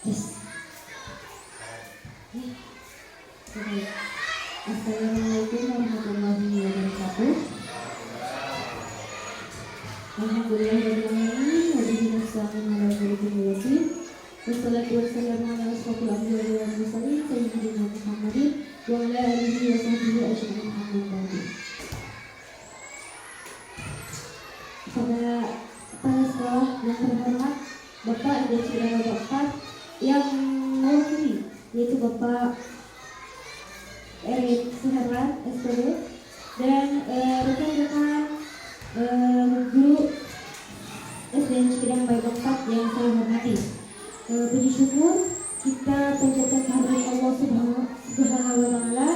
Yes. Assalamualaikum warahmatullahi wabarakatuh. Alhamdulillahirrahmanirrahim. Wabillahi nasta'in ala kulli syai'in. Wassalatu wassalamu ala asyrofil anbiya'i wal mursalin sayyidina Muhammadin wa ala alihi wa sahbihi ajma'in amma ba'du. Kepada kepala sekolah yang terhormat, Bapak dan Saudara Bapak yang mewakili, yaitu Bapak Erik Suherlan SPD dan rekan-rekan guru SDN Cikidang Baik 4 yang saya hormati. Puji syukur kita panjatkan kehadirat Allah Subhanahu wa Ta'ala,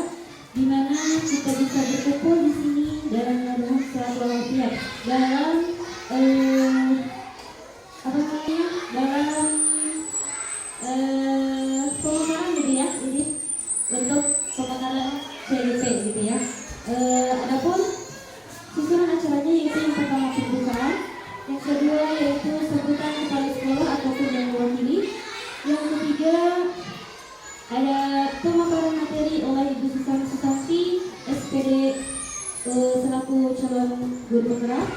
di mana kita bisa berkumpul di sini dalam keadaan sehat walafiat, dalam dalam pemekaran gitu ya, ini untuk pemekaran CDP gitu ya. Adapun susunan acaranya yaitu yang pertama pembukaan, yang kedua yaitu sambutan kepala sekolah ataupun yang mewakili, yang ketiga ada pemaparan materi oleh Ibu Susanti SPD selaku calon guru penggerak,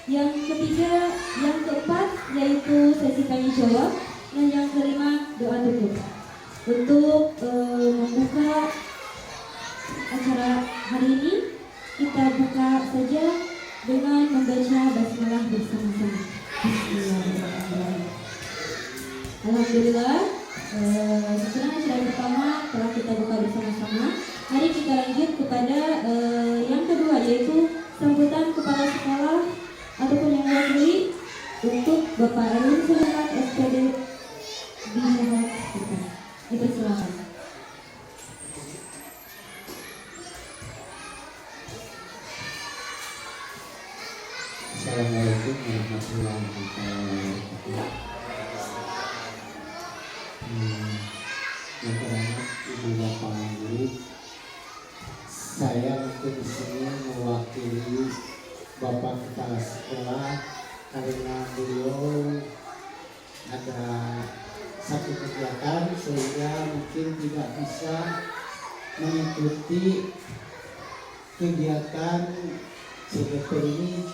yang ketiga, yang keempat yaitu sesi tanya jawab, dan yang kelima doa tutup. Untuk membuka acara hari ini, kita buka saja dengan membaca basmalah bersama-sama. Bismillahirrahmanirrahim. Alhamdulillah, sesudah acara pertama telah kita buka bersama-sama. Mari kita lanjut kepada yang kedua, yaitu sambutan kepala sekolah ataupun yang mewakili untuk Bapak Erwin Suherlan SPD di Mohon. Dipersilakan. Assalamualaikum warahmatullahi wabarakatuh. Yang terhormat Ibu Bapak Guru, saya mungkin di sini mewakili Bapak Kepala Sekolah karena beliau ada satu kegiatan sehingga mungkin tidak bisa mengikuti kegiatan CDP ini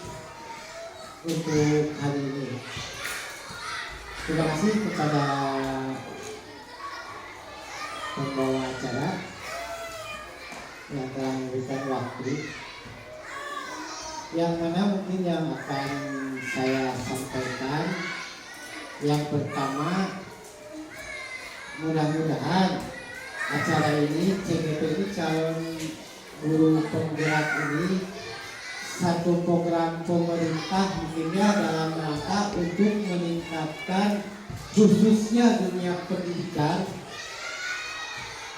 untuk hari ini. Terima kasih kepada pembawa acara yang telah memberikan waktu, yang mana mungkin yang akan saya sampaikan. Yang pertama, mudah-mudahan acara ini, CGP ini, calon guru penggerak ini, satu program pemerintah mungkinnya dalam rangka untuk meningkatkan khususnya dunia pendidikan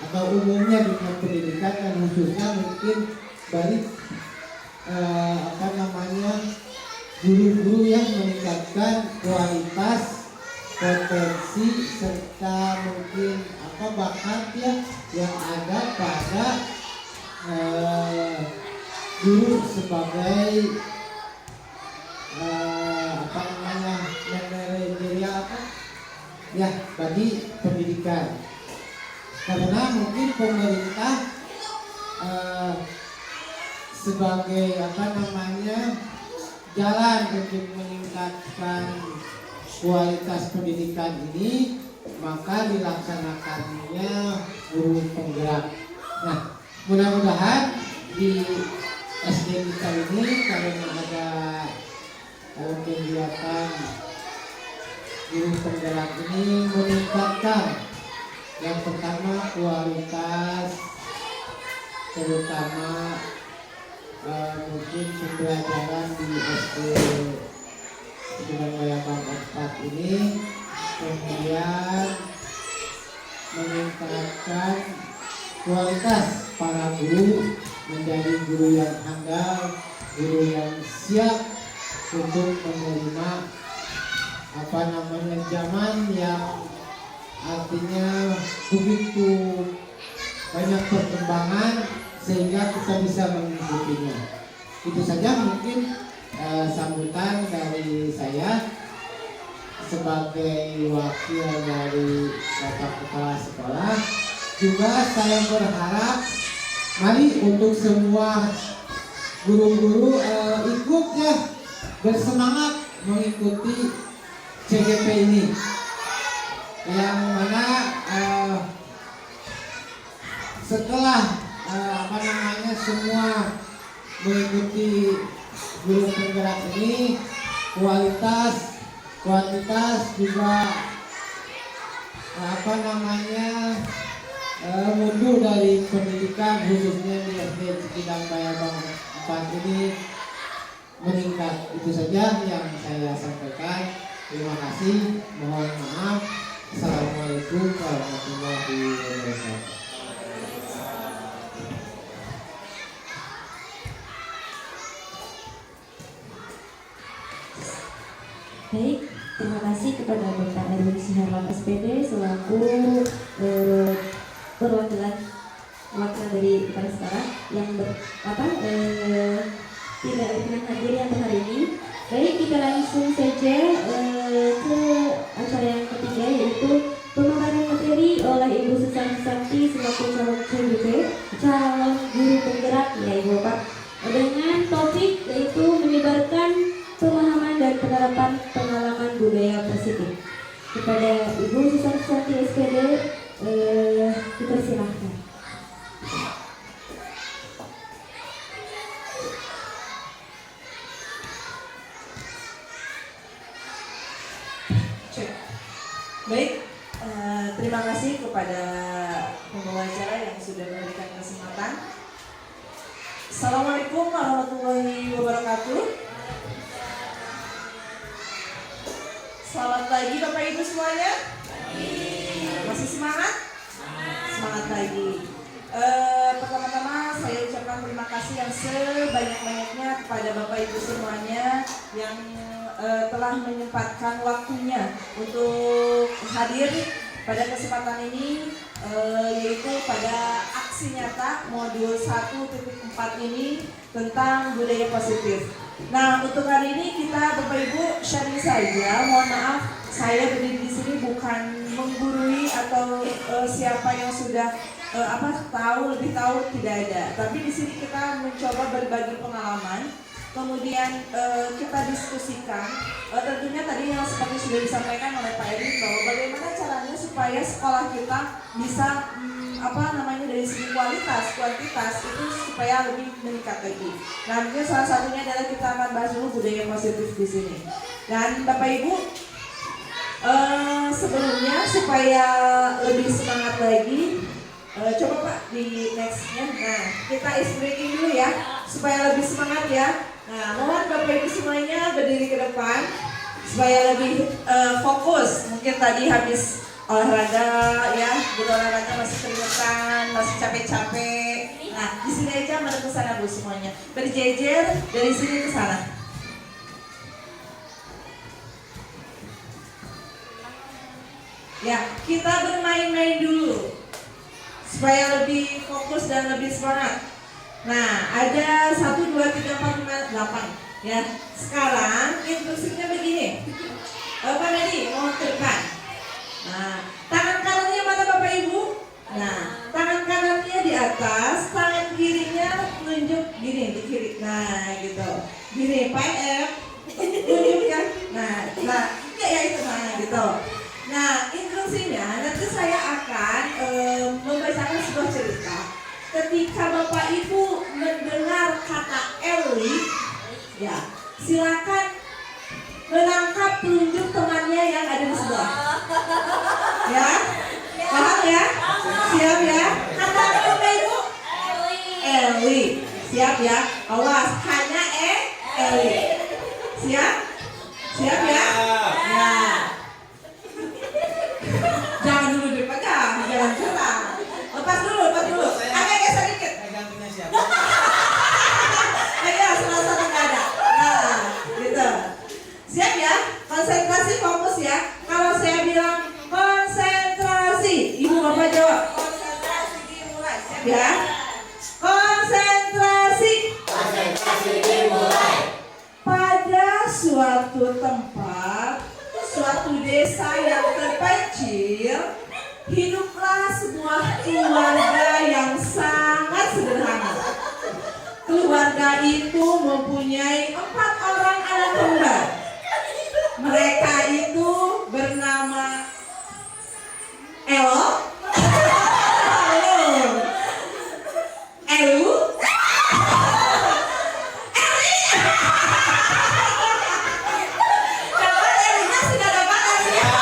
atau umumnya dunia pendidikan, dan khususnya mungkin bagi guru-guru yang meningkatkan kualitas, potensi, serta mungkin bakat yang ada pada guru sebagai manajerial bagi pendidikan. Karena mungkin pemerintah sebagai jalan untuk meningkatkan kualitas pendidikan ini, maka dilaksanakannya guru penggerak. Nah, mudah-mudahan di SD kita ini karena ada kegiatan guru penggerak ini meningkatkan yang pertama kualitas, terutama mungkin pembelajaran di SD Cikidang Baik 4 ini, kemudian meningkatkan kualitas para guru menjadi guru yang handal, guru yang siap untuk menerima zaman yang artinya begitu banyak perkembangan sehingga kita bisa mengikutinya. Itu saja mungkin sambutan dari saya. sebagai wakil dari Bapak Kepala Sekolah juga saya berharap mari untuk semua guru-guru ikut ya bersemangat mengikuti CGP ini yang mana setelah semua mengikuti guru penggerak ini kuantitas juga mundur dari pendidikan khususnya di SD Cikidang Bayabang 4 ini meningkat. Itu saja yang saya sampaikan. Terima kasih, mohon maaf. Assalamualaikum warahmatullahi wabarakatuh. Baik, terima kasih kepada Bapak Erwin Siharwan SPD selaku perwakilan dari Kepala Sekolah yang tidak berkenan hadir untuk hari ini. Baik, kita langsung saja ke acara yang ketiga, yaitu pemaparan materi oleh Ibu Susan Santi selaku calon CGP, calon guru penggerak ya Ibu Bapak, dengan topik yaitu menyebarkan pemahaman dan penerapan pengalaman budaya positif. Kepada Ibu Susan Santi SPD, dipersilahkan. Baik, terima kasih kepada pembawa acara yang sudah memberikan kesempatan. Assalamualaikum warahmatullahi wabarakatuh. Selamat pagi Bapak Ibu semuanya. Masih semangat? Semangat pagi. Pertama-tama saya ucapkan terima kasih yang sebanyak-banyaknya kepada Bapak Ibu semuanya yang telah menyempatkan waktunya untuk hadir pada kesempatan ini, yaitu pada aksi nyata modul 1.4 ini tentang budaya positif. Nah, untuk hari ini kita Bapak Ibu sharing saja. Mohon maaf, saya berdiri di sini bukan menggurui atau siapa yang sudah lebih tahu, tidak ada. Tapi di sini kita mencoba berbagi pengalaman. Kemudian kita diskusikan. Tentunya tadi yang seperti sudah disampaikan oleh Pak Edi bahwa bagaimana caranya supaya sekolah kita bisa dari segi kualitas, kuantitas itu supaya lebih meningkat lagi. Nah, mungkin salah satunya adalah kita akan bahas dulu budaya positif di sini. Dan Bapak Ibu, sebelumnya supaya lebih semangat lagi, coba Pak di nextnya. Nah, kita is breaking dulu ya, supaya lebih semangat ya. Nah, mohon Bapak Ibu semuanya berdiri ke depan supaya lebih fokus. Mungkin tadi habis olahraga ya, berolahraga masih keringetan, masih capek-capek. Nah, di sini aja menurut ke sana Bu semuanya. Berjejer dari sini ke sana. Ya, kita bermain-main dulu supaya lebih fokus dan lebih semangat. Nah, ada 1, 2, 3, 4, 5, 8 ya. Sekarang instruksinya begini. Pak Medi, mohon ke depan. Nah, tangan kanannya mana Bapak Ibu? Nah, tangan kanannya di atas, tangan kirinya nunjuk gini di kiri. Nah, gitu. Gini, Pak F. Nunjuk kan? Nah, ya itu gitu. Nah, instruksinya nanti saya akan membacakan sebuah cerita. Ketika Bapak Ibu mendengar kata Eli, ya, silakan menangkap telunjuk temannya yang ada di sebelah. Ya, paham ya? Siap ya? Kata apa Bapak Ibu? Eli. Siap ya? Awas, hanya Eli. Siap? Siap ya? Nah. Jangan dulu dipegang, jalan-jalan. Lepas dulu. Agak geser dikit. Ayo, sama-sama nggak ada. Nah, gitu. Siap ya? Konsentrasi, fokus ya. Kalau saya bilang konsentrasi, Ibu Bapak jawab. Konsentrasi dimulai. Siap ya? Konsentrasi. Konsentrasi dimulai. Pada suatu tempat, suatu desa yang terpencil, hiduplah sebuah keluarga yang sangat sederhana. Keluarga itu mempunyai 4 orang anak kembar. Mereka itu bernama Elo, Elu, dapat Elunya sudah dapat Elunya.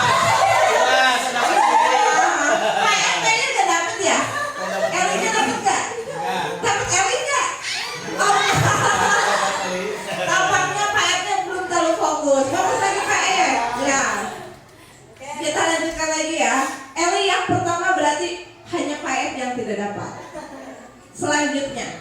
Pak RT-nya nggak dapat ya? Elunya dapat nggak? Dapat Eli nggak? Oh, tampaknya Pak RT belum terlalu fokus. Fokus lagi Pak R. Ya. Kita lanjutkan lagi ya. Eli yang pertama berarti hanya Pak R yang tidak dapat. Selanjutnya,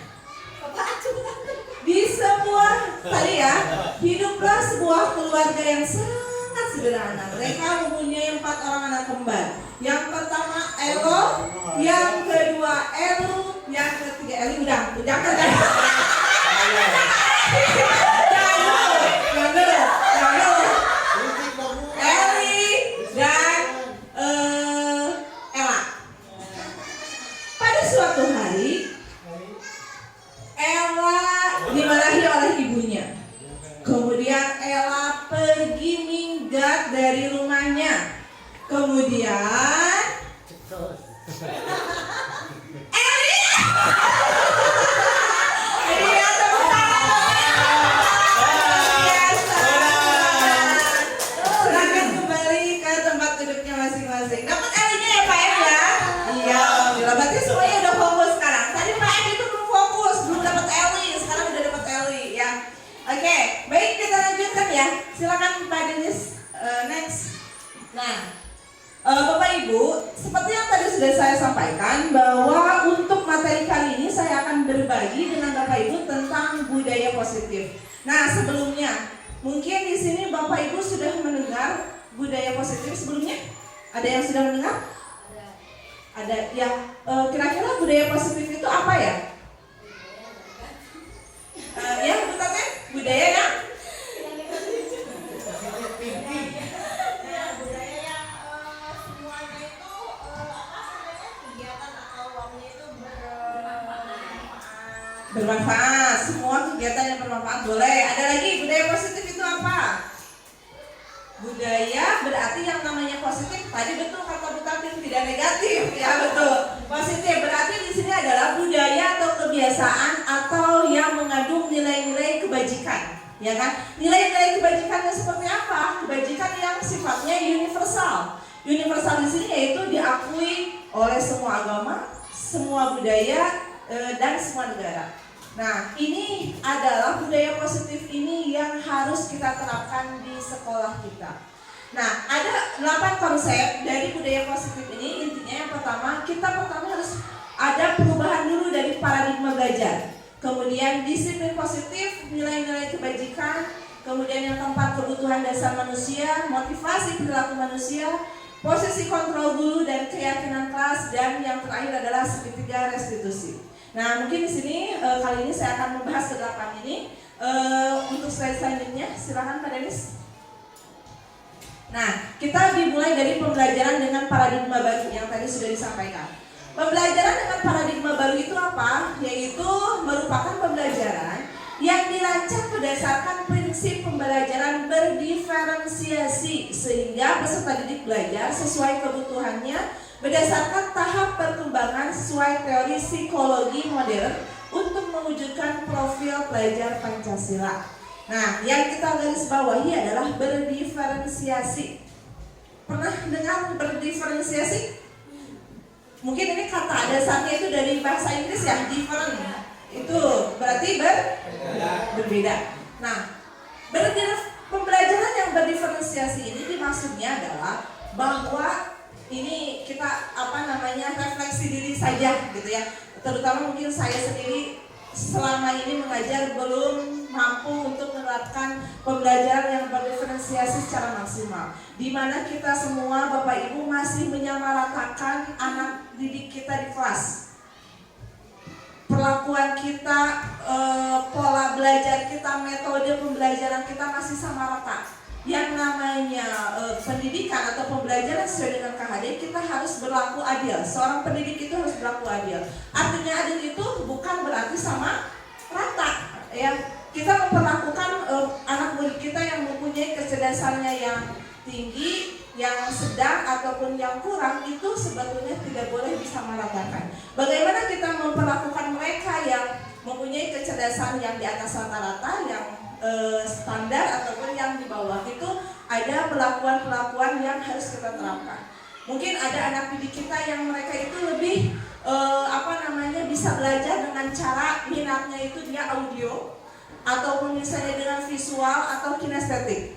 di sebuah tadi ya, hiduplah sebuah keluarga yang sangat sederhana. Mereka mempunyai 4 orang anak kembar. Yang pertama Elo, yang kedua Elu, yang ketiga Eli udah, jangan. Eli dan Ella. Pada suatu hari Ella dimarahi oleh ibunya. Kemudian Ella pergi minggat dari rumahnya. Kemudian Eli iya, tepuk tangan. Biasa. Silakan kembali ke tempat duduknya masing-masing. Dapat Elinya ya Pak M ya? Iya. Berarti semuanya udah fokus sekarang. Tadi Pak M itu belum fokus, belum dapat Eli. Sekarang udah dapat Eli ya. Oke, baik kita lanjutkan ya. Silakan Pak Denis next. Nah, Bapak Ibu, seperti yang tadi sudah saya sampaikan bahwa untuk materi kali ini saya akan berbagi dengan Bapak Ibu tentang budaya positif. Nah, sebelumnya mungkin di sini Bapak Ibu sudah mendengar budaya positif sebelumnya? Ada yang sudah mendengar? Ada ya. Kira-kira budaya positif itu apa ya? Ya, betulnya budaya yang bermanfaat, semua kegiatan yang bermanfaat boleh. Ada lagi, budaya positif itu apa? Budaya berarti yang namanya positif. Tadi betul kata Bu Tatin, tidak negatif, ya betul. Positif berarti di sini adalah budaya atau kebiasaan atau yang mengandung nilai-nilai kebajikan, ya kan? Nilai-nilai kebajikannya seperti apa? Kebajikan yang sifatnya universal. Universal di sini yaitu diakui oleh semua agama, semua budaya dan semua negara. Nah, ini adalah budaya positif ini yang harus kita terapkan di sekolah kita. Nah, ada 8 konsep dari budaya positif ini. Intinya yang pertama, kita harus ada perubahan dulu dari paradigma belajar. Kemudian disiplin positif, nilai-nilai kebajikan. Kemudian yang keempat, kebutuhan dasar manusia, motivasi perilaku manusia, posisi kontrol guru dan keyakinan kelas, dan yang terakhir adalah segitiga restitusi. Nah, mungkin di sini kali ini saya akan membahas ke-8 ini. Untuk slide selanjutnya, silakan Pak Denis. Nah, kita dimulai dari pembelajaran dengan paradigma baru yang tadi sudah disampaikan. Pembelajaran dengan paradigma baru itu apa? Yaitu merupakan pembelajaran yang dirancang berdasarkan prinsip pembelajaran berdiferensiasi sehingga peserta didik belajar sesuai kebutuhannya berdasarkan tahap perkembangan sesuai teori psikologi modern untuk mewujudkan profil pelajar Pancasila. Nah, yang kita garis bawahi adalah berdiferensiasi. Pernah dengar berdiferensiasi? Mungkin ini kata dasarnya itu dari bahasa Inggris ya, different. Itu berarti berbeda. Nah, pembelajaran yang berdiferensiasi ini dimaksudnya adalah bahwa ini kita refleksi diri saja gitu ya. Terutama mungkin saya sendiri selama ini mengajar belum mampu untuk menerapkan pembelajaran yang berdiferensiasi secara maksimal. Di mana kita semua Bapak Ibu masih menyamaratakan anak didik kita di kelas. Perlakuan kita, pola belajar kita, metode pembelajaran kita masih sama rata. yang namanya pendidikan atau pembelajaran sesuai dengan KHD, kita harus berlaku adil. Seorang pendidik itu harus berlaku adil. Artinya adil itu bukan berarti sama rata, ya. Kita memperlakukan anak murid kita yang mempunyai kecerdasannya yang tinggi, yang sedang ataupun yang kurang, itu sebetulnya tidak boleh disamaratakan. Bagaimana kita memperlakukan mereka yang mempunyai kecerdasan yang di atas rata-rata, yang standar ataupun yang di bawah, itu ada perlakuan-perlakuan yang harus kita terapkan. Mungkin ada anak didik kita yang mereka itu lebih bisa belajar dengan cara minatnya itu dia audio ataupun misalnya dengan visual atau kinestetik.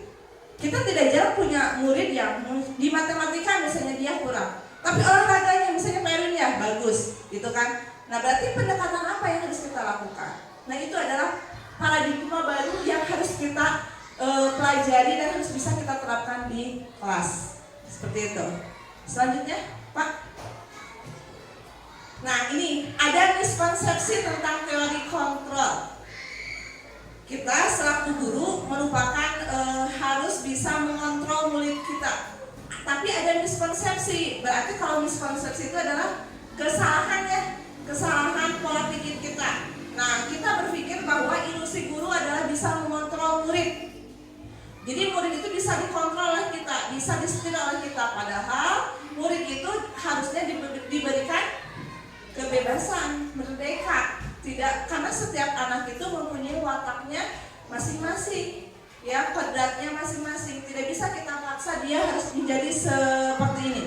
Kita tidak jarang punya murid yang di matematika misalnya dia kurang, tapi olahraganya misalnya Perwin ya bagus, gitu kan. Nah berarti pendekatan apa yang harus kita lakukan? Nah itu adalah paradigma baru yang harus kita pelajari dan harus bisa kita terapkan di kelas. Seperti itu. Selanjutnya, Pak. Nah ini ada miskonsepsi tentang teori kontrol. Kita selaku guru merupakan harus bisa mengontrol murid kita. Tapi ada miskonsepsi. Berarti kalau miskonsepsi itu adalah kesalahan pola pikir kita. Nah, kita berpikir bahwa ilusi guru adalah bisa mengontrol murid. Jadi murid itu bisa dikontrol oleh kita, bisa disetir oleh kita. Padahal murid itu harusnya diberikan kebebasan, merdeka. Tidak, karena setiap anak itu mempunyai wataknya masing-masing, ya, kodratnya masing-masing. Tidak bisa kita paksa dia harus menjadi seperti ini.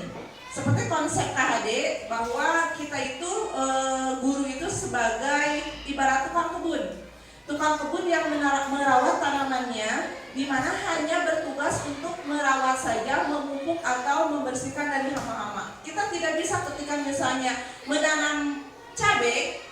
Seperti konsep KHD bahwa kita itu guru itu sebagai ibarat tukang kebun. Tukang kebun yang merawat tanamannya, di mana hanya bertugas untuk merawat saja, memupuk atau membersihkan dari hama-hama. Kita tidak bisa ketika misalnya menanam cabai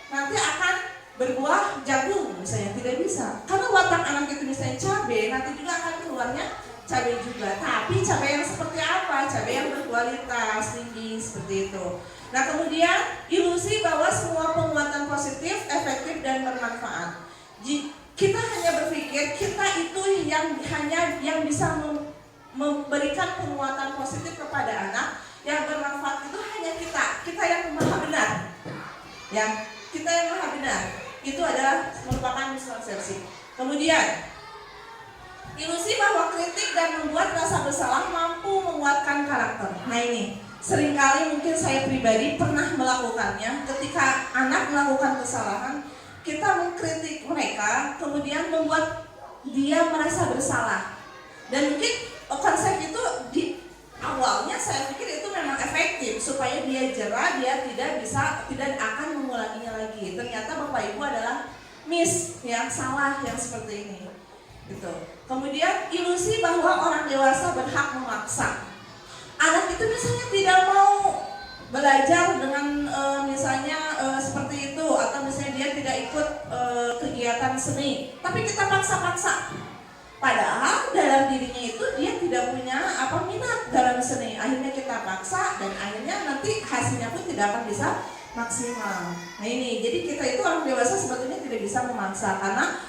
nanti akan berbuah jagung misalnya, tidak bisa. Karena watak anak itu misalnya cabai, nanti juga akan keluarnya cabai juga. Tapi cabai yang seperti apa? Cabai yang berkualitas tinggi seperti itu. Nah kemudian ilusi bahwa semua penguatan positif, efektif dan bermanfaat. Kita hanya berpikir kita itu yang bisa memberikan penguatan positif kepada anak, yang bermanfaat itu hanya kita yang maha benar, ya, kita yang maha benar. Itu adalah merupakan miskonsepsi. Kemudian ilusi bahwa kritik dan membuat rasa bersalah mampu menguatkan karakter. Nah ini seringkali mungkin saya pribadi pernah melakukannya. Ketika anak melakukan kesalahan, kita mengkritik mereka, kemudian membuat dia merasa bersalah. Dan mungkin konsep itu di awalnya saya pikir itu memang efektif supaya dia jera, dia tidak akan mengulanginya lagi. Ternyata Bapak Ibu adalah yang salah yang seperti ini. Gitu. Kemudian ilusi bahwa orang dewasa berhak memaksa. Anak itu misalnya tidak mau belajar dengan seperti itu, atau misalnya dia tidak ikut kegiatan seni, tapi kita paksa-paksa. Padahal dalam dirinya itu dia tidak punya minat dalam seni. Akhirnya kita paksa dan akhirnya nanti hasilnya pun tidak akan bisa maksimal. Nah ini, jadi kita itu orang dewasa sebetulnya tidak bisa memaksa karena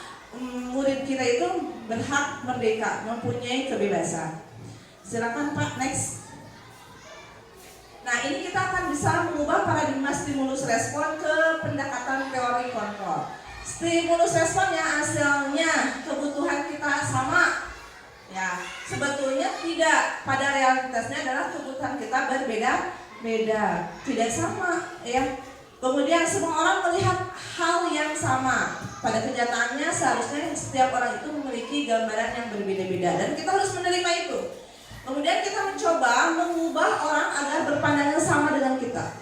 murid kita itu berhak merdeka, mempunyai kebebasan. Silakan Pak, next. Nah ini kita akan bisa mengubah paradigma stimulus respon ke pendekatan teori kontrol. Stimulus responnya hasilnya kebutuhan kita sama, ya sebetulnya tidak. Pada realitasnya adalah kebutuhan kita berbeda-beda, tidak sama, ya. Kemudian semua orang melihat hal yang sama. Pada kenyataannya seharusnya setiap orang itu memiliki gambaran yang berbeda-beda dan kita harus menerima itu. Kemudian kita mencoba mengubah orang agar berpandangan sama dengan kita.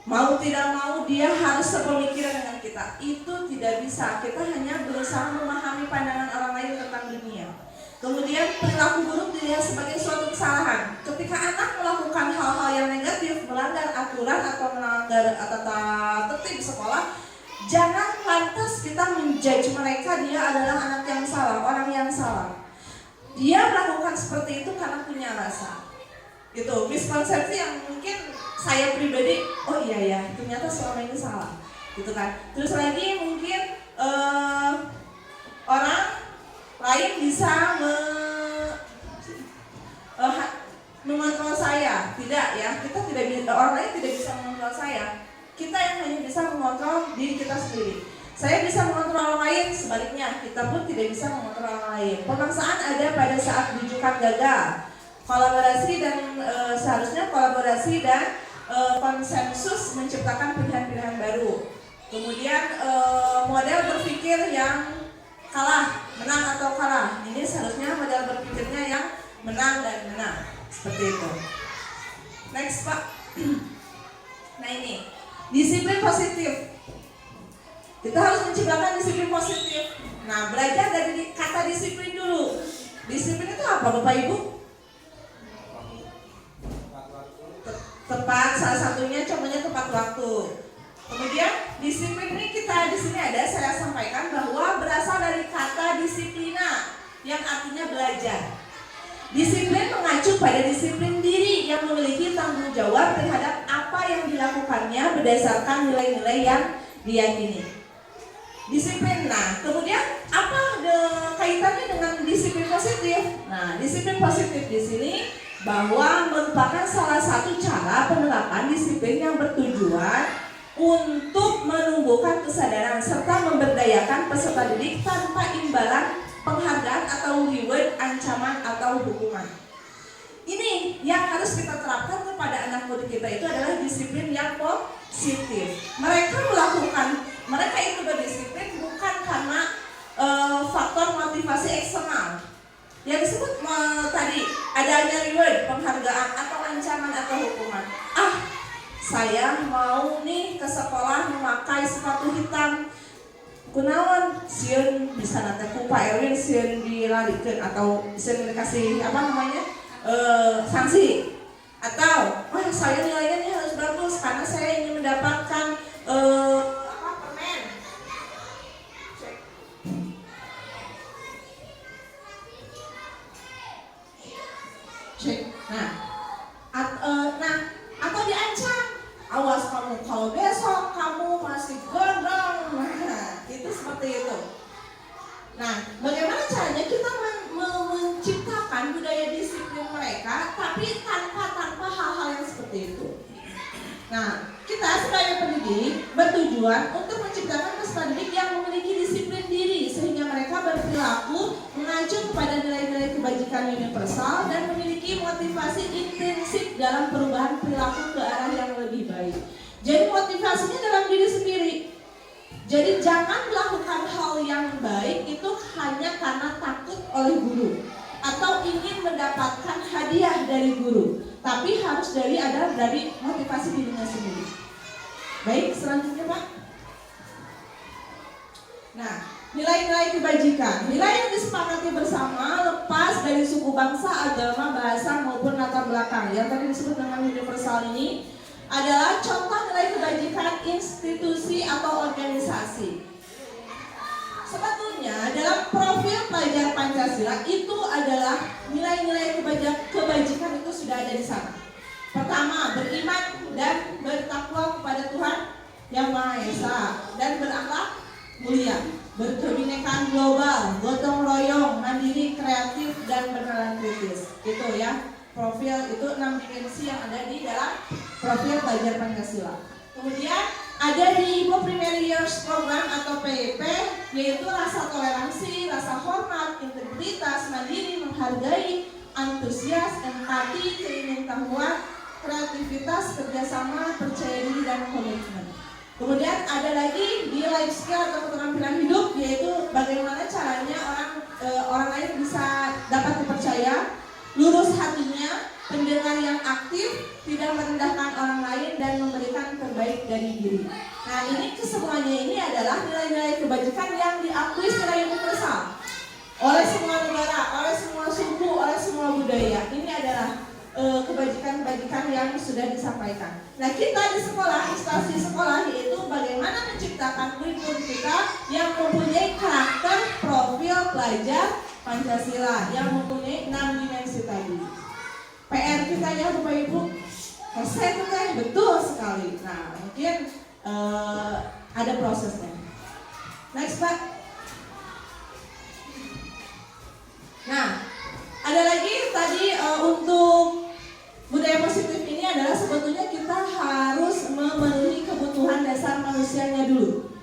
Mau tidak mau dia harus sepemikiran dengan kita. Itu tidak bisa. Kita hanya berusaha memahami pandangan orang lain tentang dunia. Kemudian perilaku buruk dilihat sebagai suatu kesalahan. Ketika anak melakukan hal-hal yang negatif, melanggar aturan atau melanggar tata tertib sekolah, jangan lantas kita menjudge mereka dia adalah anak yang salah, orang yang salah. Dia melakukan seperti itu karena punya alasan. Gitu, miskonsepsi yang mungkin saya pribadi, oh iya ya, ternyata selama ini salah. Gitu kan. Terus lagi mungkin orang lain bisa mengontrol saya, tidak ya. Kita tidak bisa, orang lain tidak bisa mengontrol saya. Kita yang hanya bisa mengontrol diri kita sendiri. Saya bisa mengontrol orang lain, sebaliknya kita pun tidak bisa mengontrol orang lain. Pemaksaan ada pada saat rujukan gagal. Kolaborasi dan seharusnya kolaborasi dan konsensus menciptakan pilihan-pilihan baru. Kemudian model berpikir yang kalah, menang atau kalah. Ini seharusnya model berpikirnya yang menang dan menang. Seperti itu. Next Pak. Nah ini, disiplin positif. Kita harus menciptakan disiplin positif. Nah, belajar dari kata disiplin dulu. Disiplin itu apa Bapak Ibu? Tepat, salah satunya contohnya tepat waktu. Kemudian disiplin ini kita di sini ada saya sampaikan bahwa berasal dari kata disiplina yang artinya belajar. Disiplin mengacu pada disiplin diri yang memiliki tanggung jawab terhadap apa yang dilakukannya berdasarkan nilai-nilai yang diyakini. Disiplin. Nah, kemudian apa kaitannya dengan disiplin positif? Nah, disiplin positif di sini bahwa merupakan salah satu cara penerapan disiplin yang bertujuan untuk menumbuhkan kesadaran serta memberdayakan peserta didik tanpa imbalan penghargaan atau reward, ancaman atau hukuman. Ini yang harus kita terapkan kepada anak murid kita itu adalah disiplin yang positif. Mereka itu berdisiplin bukan karena faktor motivasi eksternal. Yang disebut tadi adanya reward, penghargaan atau ancaman atau hukuman. Saya mau nih ke sekolah memakai sepatu hitam. Kunaon sieun bisa nanti ku Pak Erwin sieun dilarikeun atau sieun dikasih sanksi. Atau saya nilainya nih harus bagus karena saya ingin mendapatkan permen. Cek. Nah, atau diancam. Awas kamu kalau besok kamu masih gondrong. Nah, itu seperti itu. Nah, bagaimana caranya kita menciptakan budaya disiplin mereka, tapi tanpa hal-hal yang seperti itu. Nah, kita sebagai pendidik bertujuan untuk menciptakan peserta didik yang memiliki disiplin diri sehingga mereka berperilaku mengacu kepada nilai-nilai kebajikan universal dan memiliki motivasi intrinsik dalam perubahan perilaku ke arah yang lebih baik. Jadi motivasinya dalam diri sendiri. Jadi jangan melakukan hal yang baik itu hanya karena takut oleh guru atau ingin mendapatkan hadiah dari guru, tapi harus dari motivasi dirinya sendiri. Baik, selanjutnya Pak. Nah, nilai-nilai kebajikan, nilai yang disepakati bersama lepas dari suku, bangsa, agama, bahasa maupun latar belakang. Yang tadi disebut dengan universal ini adalah contoh nilai kebajikan institusi atau organisasi. Sebetulnya dalam profil pelajar Pancasila itu adalah nilai-nilai kebajikan itu sudah ada di sana. Pertama, beriman dan bertakwa kepada Tuhan Yang Maha Esa dan berakhlak mulia, berkebinekaan global, gotong royong, mandiri, kreatif dan bernalar kritis. Itu ya. Profil itu 6 dimensi yang ada di dalam profil pelajar Pancasila. Kemudian ada di Ibu Primary Years Program atau PIP, yaitu rasa toleransi, rasa hormat, integritas, mandiri, menghargai, antusias, empati, keingintahuan, kreativitas, kerjasama, percaya diri dan komitmen. Kemudian ada lagi di life skill atau keterampilan hidup, yaitu bagaimana caranya orang lain bisa dapat dipercaya, lurus hatinya, pendengar yang aktif, tidak merendahkan orang lain dan memberikan terbaik dari diri. Nah, ini kesemuanya ini adalah nilai-nilai kebajikan yang diakui secara universal oleh semua negara, oleh semua suku, oleh semua budaya. Ini adalah kebajikan-kebajikan yang sudah disampaikan. Nah, kita di sekolah, instansi sekolah yaitu bagaimana menciptakan murid-murid kita yang mempunyai karakter profil pelajar Pancasila yang mempunyai 6 dimensi tadi. PR kita ya Bapak Ibu, selesai tuh kan? Betul sekali. Nah, mungkin ada prosesnya. Next Pak. Nah, ada lagi tadi untuk manusianya dulu.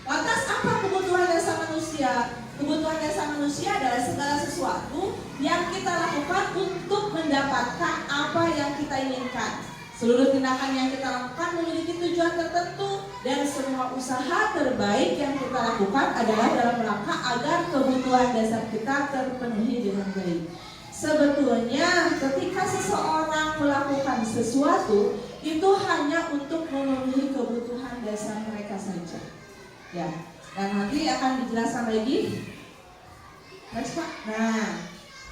Lantas apa kebutuhan dasar manusia? Kebutuhan dasar manusia adalah segala sesuatu yang kita lakukan untuk mendapatkan apa yang kita inginkan. Seluruh tindakan yang kita lakukan memiliki tujuan tertentu dan semua usaha terbaik yang kita lakukan adalah dalam rangka agar kebutuhan dasar kita terpenuhi dengan baik. Sebetulnya ketika seseorang melakukan sesuatu itu hanya untuk memenuhi kebutuhan dasar mereka saja. Ya, dan nanti akan dijelaskan lagi. Next, Pak. Nah,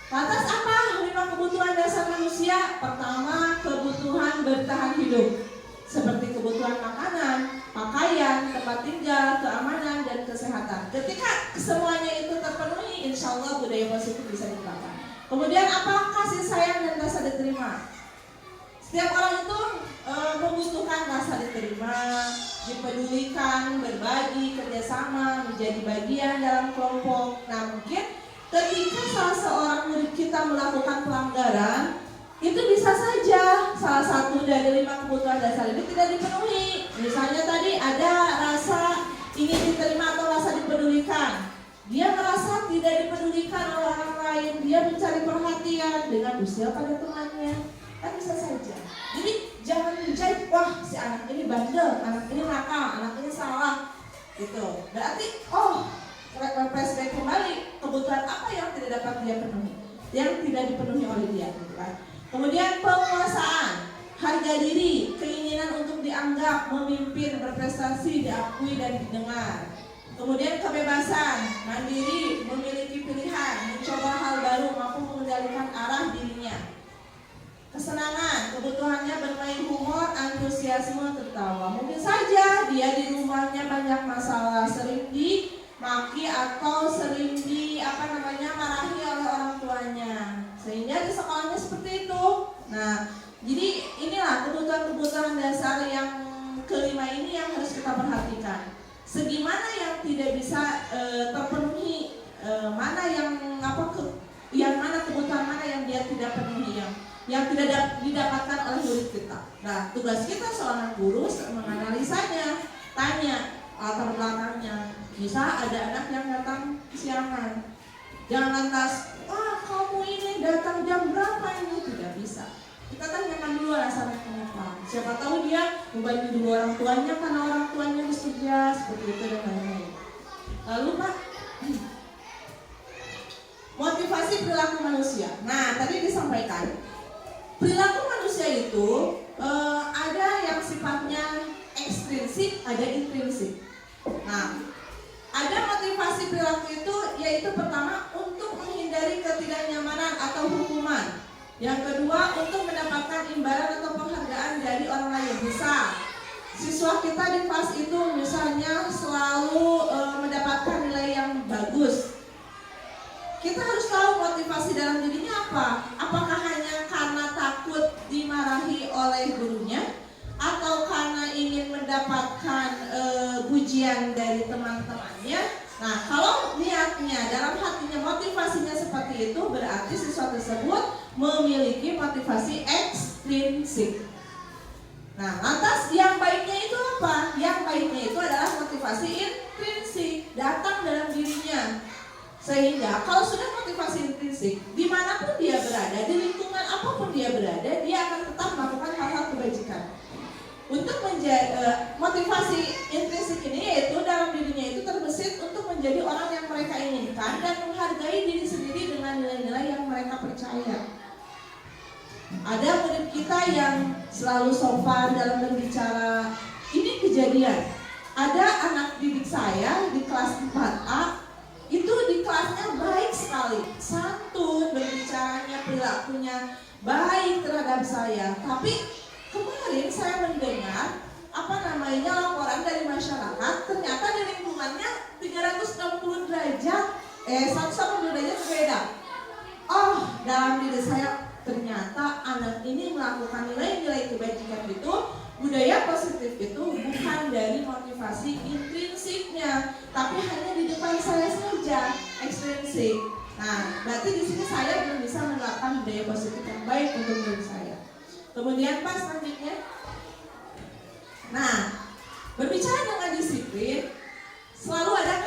lantas apa 5 kebutuhan dasar manusia? Pertama, kebutuhan bertahan hidup, seperti kebutuhan makanan, pakaian, tempat tinggal, keamanan, dan kesehatan. Ketika semuanya itu terpenuhi, insya Allah budaya positif bisa diterapkan. Kemudian apa? Kasih sayang dan rasa diterima. Setiap orang itu membutuhkan rasa diterima, dipedulikan, berbagi, kerjasama, menjadi bagian dalam kelompok. Nah, mungkin ketika salah seorang murid kita melakukan pelanggaran, itu bisa saja salah satu dari 5 kebutuhan dasar ini tidak dipenuhi. Misalnya tadi ada rasa ingin diterima atau rasa dipedulikan. Dia merasa tidak dipedulikan oleh orang lain, dia mencari perhatian dengan usil pada temannya. Kan bisa saja. Jadi jangan menjudge, wah si anak ini bandel, anak ini nakal, anak ini salah. Gitu. Berarti flashback kembali, kebutuhan apa yang tidak dapat dia penuhi, yang tidak dipenuhi oleh dia, gitu kan. Kemudian penguasaan, harga diri, keinginan untuk dianggap, memimpin, berprestasi, diakui dan didengar. Kemudian kebebasan, mandiri, memiliki pilihan, mencoba hal baru, mampu mengendalikan arah dirinya. Kesenangan, kebutuhannya bermain humor, antusiasme, tertawa. Mungkin saja dia di rumahnya banyak masalah, sering dimaki atau sering marahi oleh orang tuanya, sehingga di sekolahnya seperti itu. Nah, jadi inilah kebutuhan-kebutuhan dasar yang kelima ini yang harus kita perhatikan. Segimana yang tidak bisa terpenuhi, mana yang mana kebutuhan mana yang dia tidak penuhi, yang tidak didapatkan oleh murid kita. Nah, tugas kita seorang guru menganalisanya, tanya latar belakangnya. Bisa ada anak yang datang siangan, jangan lantas, wah kamu ini datang jam berapa ini, tidak bisa. Kita tanyakan dulu alasannya kenapa. Siapa tahu dia membantu dulu orang tuanya karena orang tuanya bekerja, seperti itu dan lain-lain. Lalu Pak, motivasi perilaku manusia. Nah, tadi disampaikan perilaku manusia itu ada yang sifatnya ekstrinsik, ada intrinsik. Nah, ada motivasi perilaku itu yaitu pertama untuk menghindari ketidaknyamanan atau hukuman. Yang kedua, untuk mendapatkan imbalan atau penghargaan dari orang lain. Bisa siswa kita di kelas itu misalnya selalu mendapatkan nilai yang bagus. Kita harus tahu motivasi dalam dirinya apa. Apakah hanya karena takut dimarahi oleh gurunya, atau karena ingin mendapatkan pujian dari teman-temannya. Nah, kalau niatnya dalam hatinya motivasinya seperti itu, berarti siswa tersebut memiliki motivasi ekstrinsik. Nah, lantas yang baiknya itu apa? Yang baiknya itu adalah motivasi intrinsik, datang dalam dirinya. Sehingga kalau sudah motivasi intrinsik, dimanapun dia berada, di lingkungan apapun dia berada, dia akan tetap melakukan hal-hal kebajikan. Untuk motivasi intrinsik ini yaitu dalam dirinya itu terbesit untuk menjadi orang yang mereka inginkan dan menghargai diri sendiri dengan nilai-nilai yang mereka percaya. Ada murid kita yang selalu sopan dalam berbicara. Ini kejadian. Ada anak didik saya di kelas 4A, itu di kelasnya baik sekali, santun, berbicaranya, perilakunya baik terhadap saya. Tapi kemarin saya mendengar laporan dari masyarakat, ternyata di lingkungannya 360 derajat 180 derajat berbeda. Oh, dalam diri saya ternyata anak ini melakukan nilai-nilai kebajikan itu, budaya positif itu bukan dari motivasi intrinsiknya, tapi hanya di depan saya saja, ekstrinsik. Nah, berarti di sini saya belum bisa menerapkan budaya positif yang baik untuk diri saya. Kemudian pas selanjutnya, nah berbicara dengan disiplin.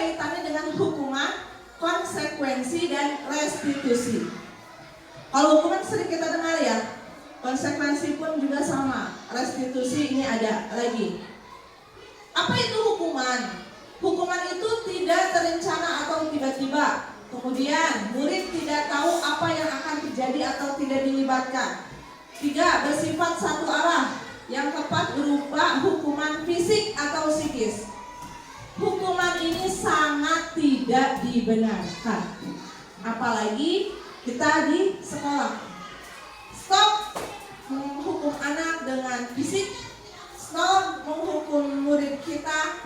kaitannya dengan hukuman, konsekuensi, dan restitusi. Kalau hukuman sering kita dengar ya, konsekuensi pun juga sama, restitusi ini ada lagi. Apa itu hukuman? Hukuman itu tidak terencana atau tiba-tiba. Kemudian murid tidak tahu apa yang akan terjadi atau tidak dilibatkan. 3. Bersifat satu arah. Yang keempat berupa hukuman fisik atau psikis. Hukuman ini sangat tidak dibenarkan. Apalagi kita di sekolah. Stop menghukum anak dengan fisik. Stop menghukum murid kita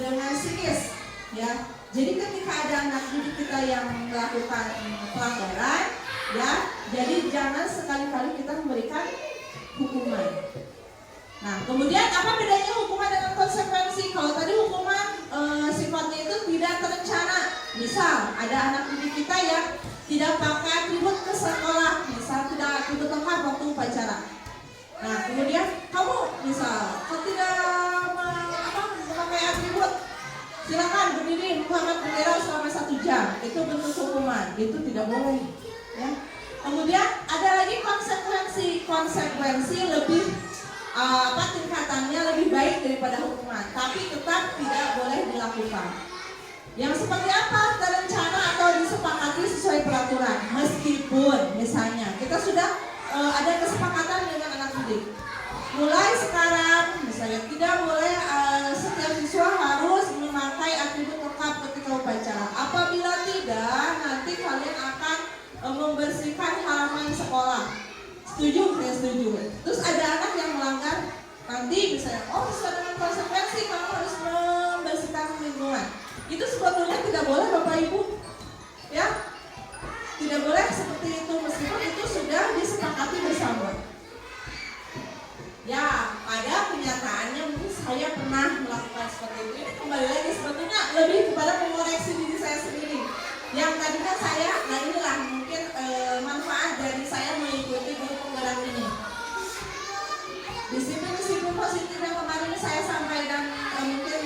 dengan psikis. Ya. Jadi ketika ada anak didik kita yang melakukan pelanggaran, ya, jadi jangan sekali-kali kita memberikan hukuman. Nah, kemudian apa bedanya hukuman dengan konsekuensi? Kalau tadi hukuman sifatnya itu tidak terencana. Misal ada anak didik kita yang tidak pakai atribut ke sekolah, misal tidak atribut lengkap waktu upacara. Nah, kemudian kamu misal tidak memakai atribut, silakan berdiri mengangkat bendera selama 1 jam. Itu bentuk hukuman, itu tidak boleh. Ya. Kemudian ada lagi konsekuensi. Konsekuensi lebih tingkatannya lebih baik daripada hukuman, tapi tetap tidak boleh dilakukan. Yang seperti apa? Terencana atau disepakati sesuai peraturan. Meskipun misalnya kita sudah ada kesepakatan dengan anak didik. Mulai sekarang misalnya tidak boleh setiap siswa harus memakai atribut lengkap ketika upacara. Apabila tidak, nanti kalian akan membersihkan halaman sekolah. Setuju? Saya setuju. Terus ada anak yang melanggar, nanti misalnya, sesuai dengan konsekuensi kamu harus membersihkan lingkungan. Itu sebetulnya tidak boleh Bapak Ibu, ya, tidak boleh seperti itu meskipun itu sudah disepakati bersama. Ya, pada kenyataannya mungkin saya pernah melakukan seperti itu. Ini kembali lagi sebetulnya lebih kepada mengoreksi diri saya sendiri. Yang tadinya saya, nah inilah mungkin manfaat dari saya mengikuti guru penggerak ini. Disiplin-disiplin positif yang kemarin saya sampaikan, mungkin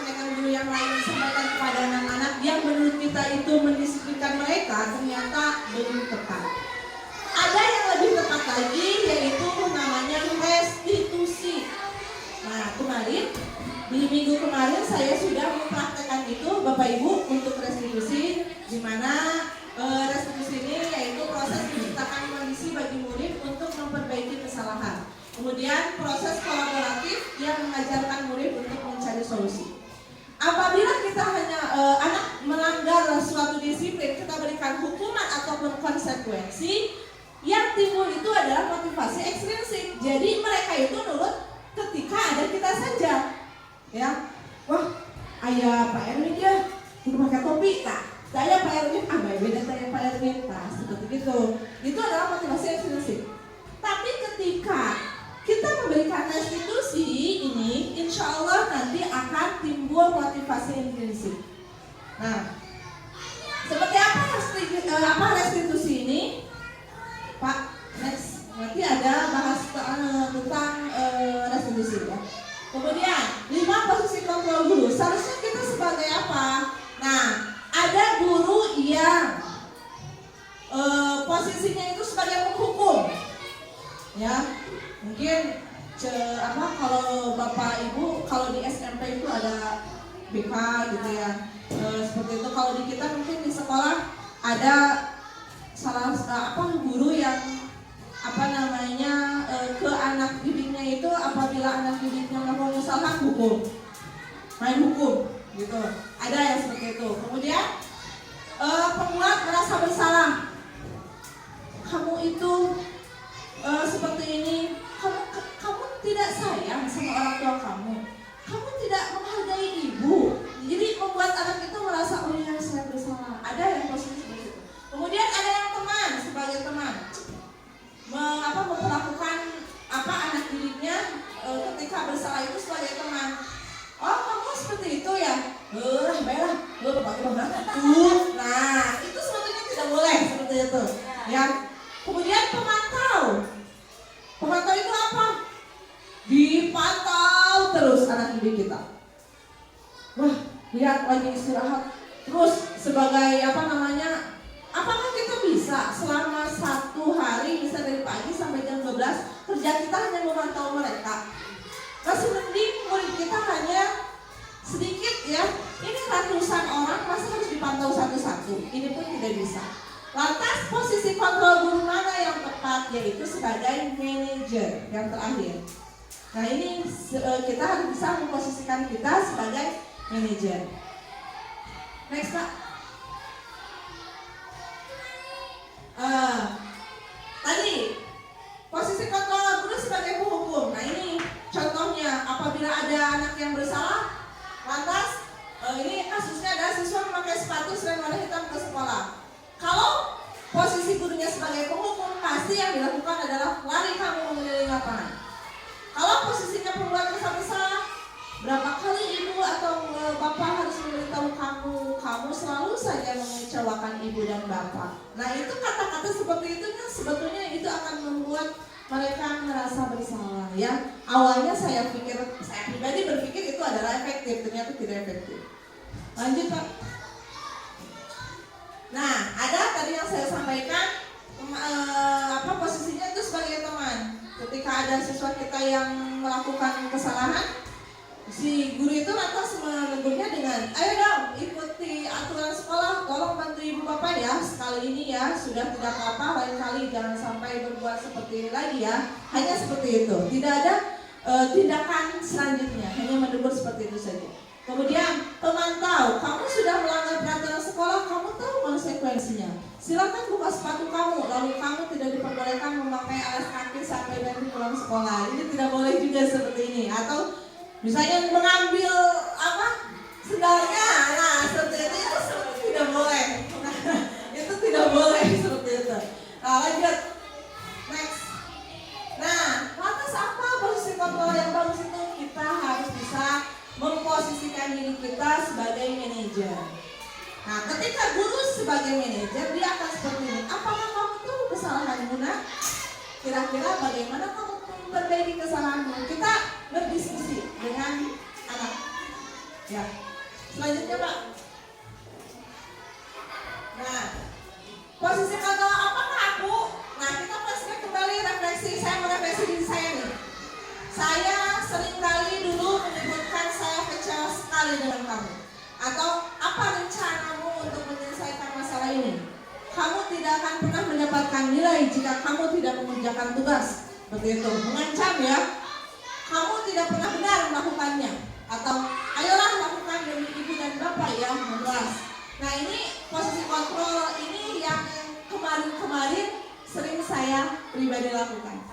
dengan guru yang lain sampaikan kepada anak-anak yang menurut kita itu mendisiplinkan mereka, ternyata belum tepat. Ada yang lebih tepat lagi, yaitu namanya restitusi. Nah, kemarin di minggu kemarin saya sudah mempraktekkan itu Bapak Ibu untuk restitusi, di mana restitusi ini yaitu proses menciptakan kondisi bagi murid untuk memperbaiki kesalahan. Kemudian proses kolaboratif yang mengajarkan murid untuk mencari solusi. Apabila kita hanya anak melanggar suatu disiplin, kita berikan hukuman ataupun konsekuensi, yang timbul itu adalah motivasi ekstrinsik. Jadi mereka itu nurut ketika ada kita saja. Ya, wah, ayah Pak Erwin ya, udah pakai topi, tak? Saya Pak Erwin, beda saya Pak Erwin, nah seperti itu. Itu adalah motivasi ekstrinsik. Tapi ketika kita memberikan restitusi ini, insya Allah nanti akan timbul motivasi intrinsik. Nah, seperti apa restitusi ini? Pak, next, nanti ada bahas tentang restitusi ya. Kemudian 5 posisi kontrol guru. Seharusnya kita sebagai apa? Nah, ada guru yang posisinya itu sebagai penghukum, ya. Mungkin kalau Bapak Ibu kalau di SMP itu ada BK gitu ya. Seperti itu. Kalau di kita mungkin di sekolah ada guru yang ke anak didiknya itu apabila anak didiknya melakukan kesalahan hukum, main hukum gitu. Ada yang seperti itu. Kemudian penguat merasa bersalah. Kamu itu seperti ini, kamu tidak sayang sama orang tua kamu. Kamu tidak menghargai ibu. Jadi membuat anak itu merasa oh ya saya bersalah. Ada yang posisi seperti itu. Kemudian ada yang teman, sebagai teman memperlakukan anak didiknya ketika bersalah itu sebagai teman. Oh kamu seperti itu ya? Baiklah, banget. Nah itu sebetulnya tidak boleh seperti itu. Ya. Kemudian pemantau itu apa? Dipantau terus anak didik kita. Wah lihat lagi istirahat. Terus sebagai apakah kita bisa selama 1 hari, bisa dari pagi sampai jam 12, kerja kita hanya memantau mereka? Masih mending murid kita hanya sedikit ya. Ini ratusan orang, masa harus dipantau satu-satu? Ini pun tidak bisa. Lantas posisi kontrol guru mana yang tepat? Yaitu sebagai manajer yang terakhir. Nah ini kita harus bisa memposisikan kita sebagai manajer. Next Pak. Tadi posisi kontrol guru sebagai penghukum. Nah ini contohnya, apabila ada anak yang bersalah, lantas ini kasusnya ada siswa memakai sepatu selain warna hitam ke sekolah. Kalau posisi gurunya sebagai penghukum, pasti yang dilakukan adalah lari kamu mengelilingi lapangan. Kalau posisinya pembuat kesal-kesal, berapa kali ibu atau bapak harus memberitahu kamu selalu saja mengecewakan ibu dan bapak. Nah itu kata-kata seperti itu kan sebetulnya itu akan membuat mereka merasa bersalah ya. Awalnya saya pribadi berpikir itu adalah efektif, ternyata tidak efektif. Lanjut Pak. Nah, ada tadi yang saya sampaikan posisinya itu sebagai teman. Ketika ada siswa kita yang melakukan kesalahan, si guru itu lantas menegurnya dengan, ayo dong ikuti aturan sekolah, tolong bantu ibu bapak ya, sekali ini ya sudah tidak apa-apa, lain kali jangan sampai berbuat seperti ini lagi ya. Hanya seperti itu, tidak ada tindakan selanjutnya, hanya menegur seperti itu saja. Kemudian pemantau, kamu sudah melanggar peraturan sekolah, kamu tahu konsekuensinya. Silakan buka sepatu kamu, lalu kamu tidak diperbolehkan memakai alas kaki sampai nanti pulang sekolah. Ini tidak boleh juga seperti ini. Atau misalnya mengambil sendalnya, nah seperti itu tidak boleh. Itu tidak boleh seperti itu. Nah lanjut, next. Nah lantas apa posisi kontrol yang bagus itu? Kita harus bisa memposisikan diri kita sebagai manajer. Nah, ketika guru sebagai manajer, dia akan seperti ini. Apakah kamu tahu kesalahanmu, nak? Kira-kira bagaimana kamu memperbaiki kesalahanmu? Kita berdiskusi dengan anak. Ya. Selanjutnya, Pak. Nah, posisi kontrol apakah aku? Nah, kita flashback kembali refleksi. Saya merefleksi diri saya nih. Saya seringkali dulu menyebutkan saya kecewa sekali dengan kamu. Atau apa rencanamu untuk menyelesaikan masalah ini? Kamu tidak akan pernah mendapatkan nilai jika kamu tidak mengerjakan tugas. Seperti itu, mengancam ya. Kamu tidak pernah benar melakukannya. Atau ayolah lakukan demi ibu dan bapak ya, memelas. Nah ini posisi kontrol ini yang kemarin-kemarin sering saya pribadi lakukan.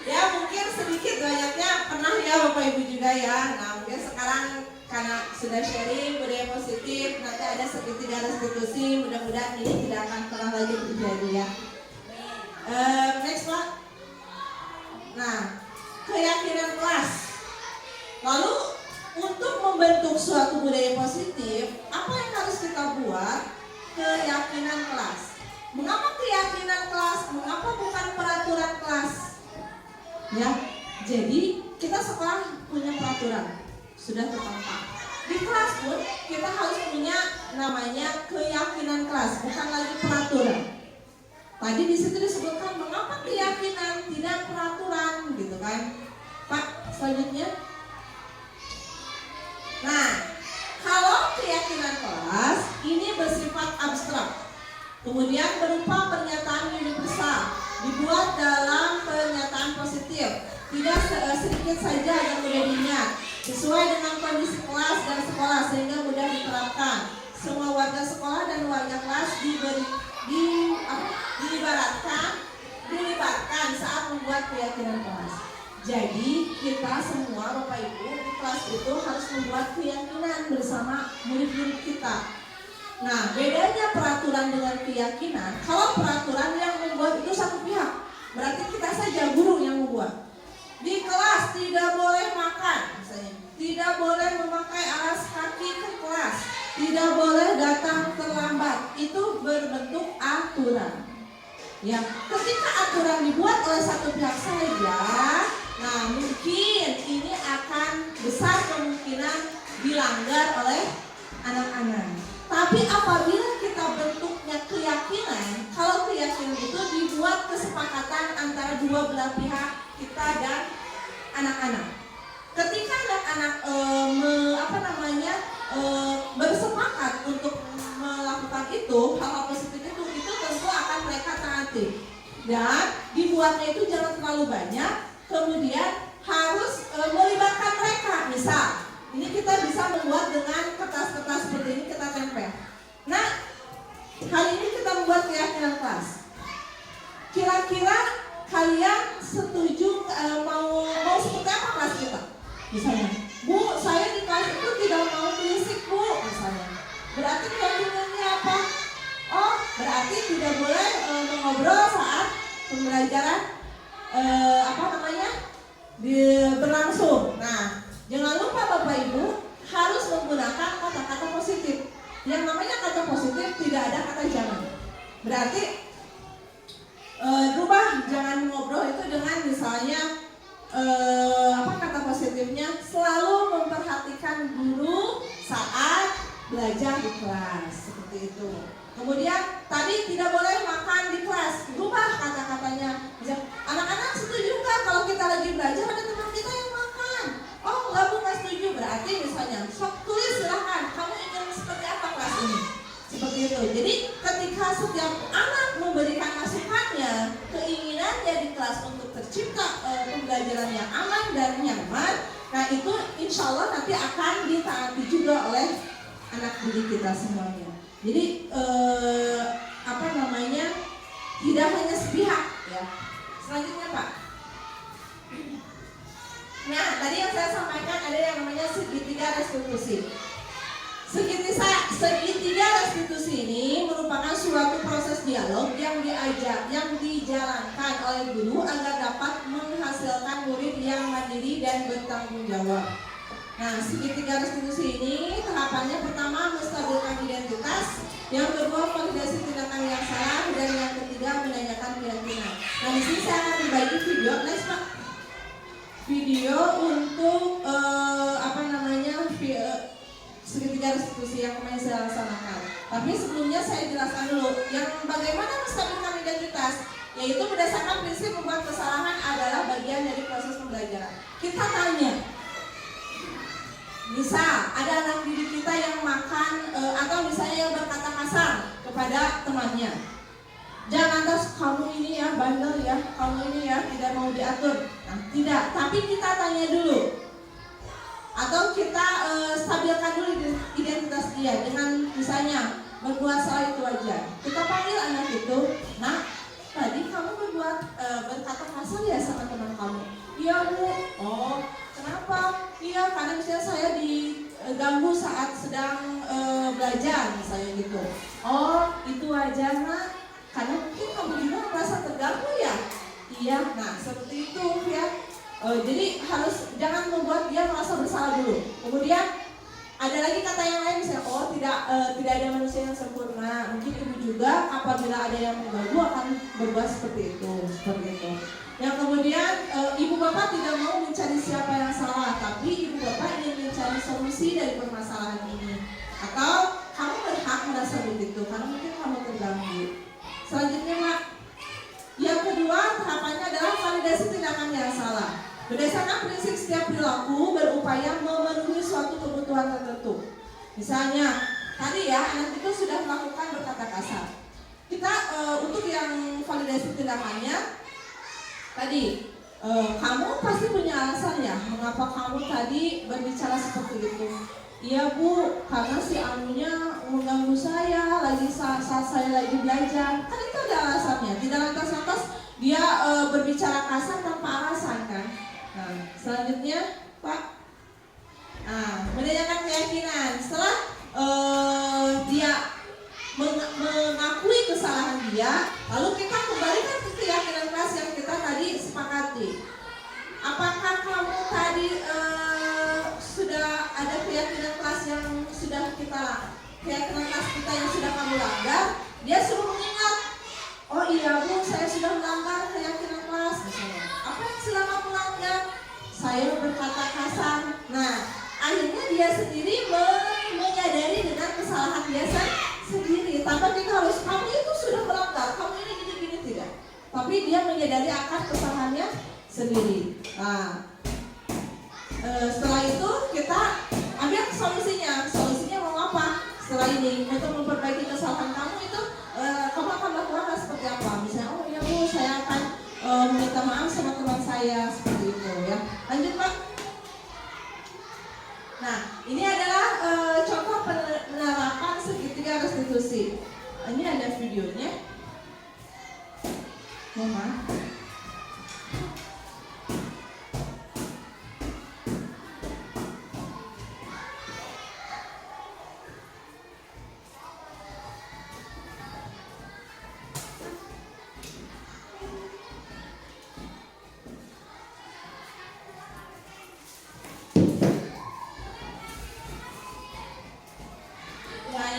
ya mungkin sedikit banyaknya pernah ya Bapak Ibu juga ya. Nah mungkin sekarang karena sudah sharing budaya positif, nanti ada segitiga restitusi, mudah-mudahan ini tidak akan pernah lagi terjadi ya. Next Pak. Nah keyakinan kelas. Lalu untuk membentuk suatu budaya positif, apa yang harus kita buat? Keyakinan kelas. Mengapa keyakinan kelas? Mengapa bukan peraturan kelas? Ya, jadi kita sekolah punya peraturan, sudah tertata. Di kelas pun kita harus punya namanya keyakinan kelas, bukan lagi peraturan. Tadi di situ disebutkan mengapa keyakinan tidak peraturan, gitu kan? Pak, selanjutnya. Nah, kalau keyakinan kelas ini bersifat abstrak. Kemudian berupa pernyataan universal, dibuat dalam pernyataan positif, tidak sedikit saja yang mudah diingat, sesuai dengan kondisi kelas dan sekolah sehingga mudah diterapkan. Semua warga sekolah dan warga kelas dilibatkan saat membuat keyakinan kelas. Jadi kita semua Bapak Ibu di kelas itu harus membuat keyakinan bersama murid-murid kita. Nah, bedanya peraturan dengan keyakinan, kalau peraturan yang membuat itu satu pihak, berarti kita saja guru yang membuat. Di kelas tidak boleh makan, misalnya, tidak boleh memakai alas kaki ke kelas, tidak boleh datang terlambat. Itu berbentuk aturan. Ya, ketika aturan dibuat oleh satu pihak saja, Nah, mungkin ini akan besar kemungkinan dilanggar oleh anak-anak. Tapi apabila kita bentuknya keyakinan, kalau keyakinan itu dibuat kesepakatan antara dua belah pihak, kita dan anak-anak. Ketika anak-anak bersepakat untuk melakukan itu, hal-hal positif itu tentu akan mereka taati. Dan dibuatnya itu jangan terlalu banyak, kemudian harus melibatkan mereka. Misal, ini kita bisa membuat dengan kertas-kertas seperti ini, kita tempel. Nah, hari ini kita membuat keyakinan kelas. Kira-kira kalian setuju mau seperti apa kelas kita? Misalnya, Bu, saya di kelas itu tidak mau berisik, Bu, misalnya. Berarti keyakinannya apa? Oh, berarti tidak boleh mengobrol saat pembelajaran berlangsung. Nah, jangan lupa Bapak Ibu harus menggunakan kata-kata positif. Yang namanya kata positif tidak ada kata jangan. Berarti rubah jangan ngobrol itu dengan misalnya kata positifnya selalu memperhatikan guru saat belajar di kelas, seperti itu. Kemudian tadi tidak boleh makan di kelas, rubah kata-katanya. Anak-anak setuju nggak kalau kita lagi belajar ada teman kita yang makan? Oh enggak Bu, nggak setuju. Berarti misalnya sok tulis silahkan, kamu ingin seperti apa kelas ini? Seperti itu. Jadi ketika setiap anak memberikan masukannya, keinginannya di kelas untuk tercipta pembelajaran yang aman dan nyaman, nah itu insya Allah nanti akan ditaati juga oleh anak didik kita semuanya. Jadi tidak hanya sepihak ya. Selanjutnya Pak. Nah tadi yang saya sampaikan ada yang namanya segitiga restitusi. Segitiga restitusi ini merupakan suatu proses dialog yang dijalankan oleh guru agar dapat menghasilkan murid yang mandiri dan bertanggung jawab. Nah, segitiga restitusi ini tahapannya pertama menstabilkan identitas, yang kedua validasi tindakan yang salah, dan yang ketiga menanyakan keyakinan. Nah, di sini saya akan berbagi video, next Pak. Video untuk segitiga restitusi yang kemarin saya laksanakan. Tapi sebelumnya saya jelaskan dulu yang bagaimana menstabilkan identitas, yaitu berdasarkan prinsip membuat kesalahan adalah bagian dari proses pembelajaran. Kita tanya. Misal ada anak didik kita yang makan atau misalnya yang berkata kasar kepada temannya. Jangan terus kamu ini ya bandel ya, kamu ini ya tidak mau diatur. Nah, tidak, tapi kita tanya dulu. Atau kita stabilkan dulu identitas dia dengan misalnya berbuat salah itu aja. Kita panggil anak itu, nah tadi kamu berkata kasar ya sama teman kamu. Iya Bu. Oh, kenapa? Iya, karena misalnya saya diganggu saat sedang belajar misalnya gitu. Oh, itu aja Nak. Karena mungkin kamu juga merasa terganggu ya. Iya, nah seperti itu ya. Jadi jangan membuat dia merasa bersalah dulu. Kemudian ada lagi kata yang lain misalnya, oh tidak ada manusia yang sempurna. Mungkin ibu juga apabila ada yang mengganggu akan berbuat seperti itu. Yang kemudian ibu bapak tidak mau mencari siapa yang salah, tapi ibu bapak ingin mencari solusi dari permasalahan ini. Atau kamu berhak merasa begitu karena mungkin kamu terganggu. Selanjutnya Mak, yang kedua tahapannya adalah validasi tindakan yang salah. Berdasarkan prinsip setiap perilaku berupaya memenuhi suatu kebutuhan tertentu. Misalnya tadi ya anak itu sudah melakukan berkata kasar. Kita untuk yang validasi tindakannya tadi kamu pasti punya alasan ya mengapa kamu tadi berbicara seperti itu. Iya Bu, karena si anunya mengganggu saya saat saya lagi belajar. Kan itu ada alasannya. Tidak lantas-lantas dia berbicara kasar tanpa alasan kan. Nah, selanjutnya Pak, menanyakan keyakinan. Setelah dia mengakui kesalahan dia, lalu kita kembalikan ke keyakinan kelas yang kita tadi sepakati. Apakah kamu tadi sudah ada keyakinan kelas yang sudah keyakinan kelas kita yang sudah kamu langgar? Dia suruh mengingat. Oh iya Bu, saya sudah melanggar keyakinan kelas misalnya. Apa yang sudah kamu langgar? Jadi dia menyadari akan kesalahannya sendiri. Nah, setelah itu kita ambil solusinya. Solusinya mau apa? Setelah ini untuk memperbaiki kesalahan kamu itu, kamu akan melakukan hal seperti apa? Misalnya, oh ya Bu, saya akan meminta maaf sama teman saya seperti itu ya. Lanjut Pak. Nah, ini adalah contoh penerapan segitiga restitusi. Ini ada videonya. Mohon.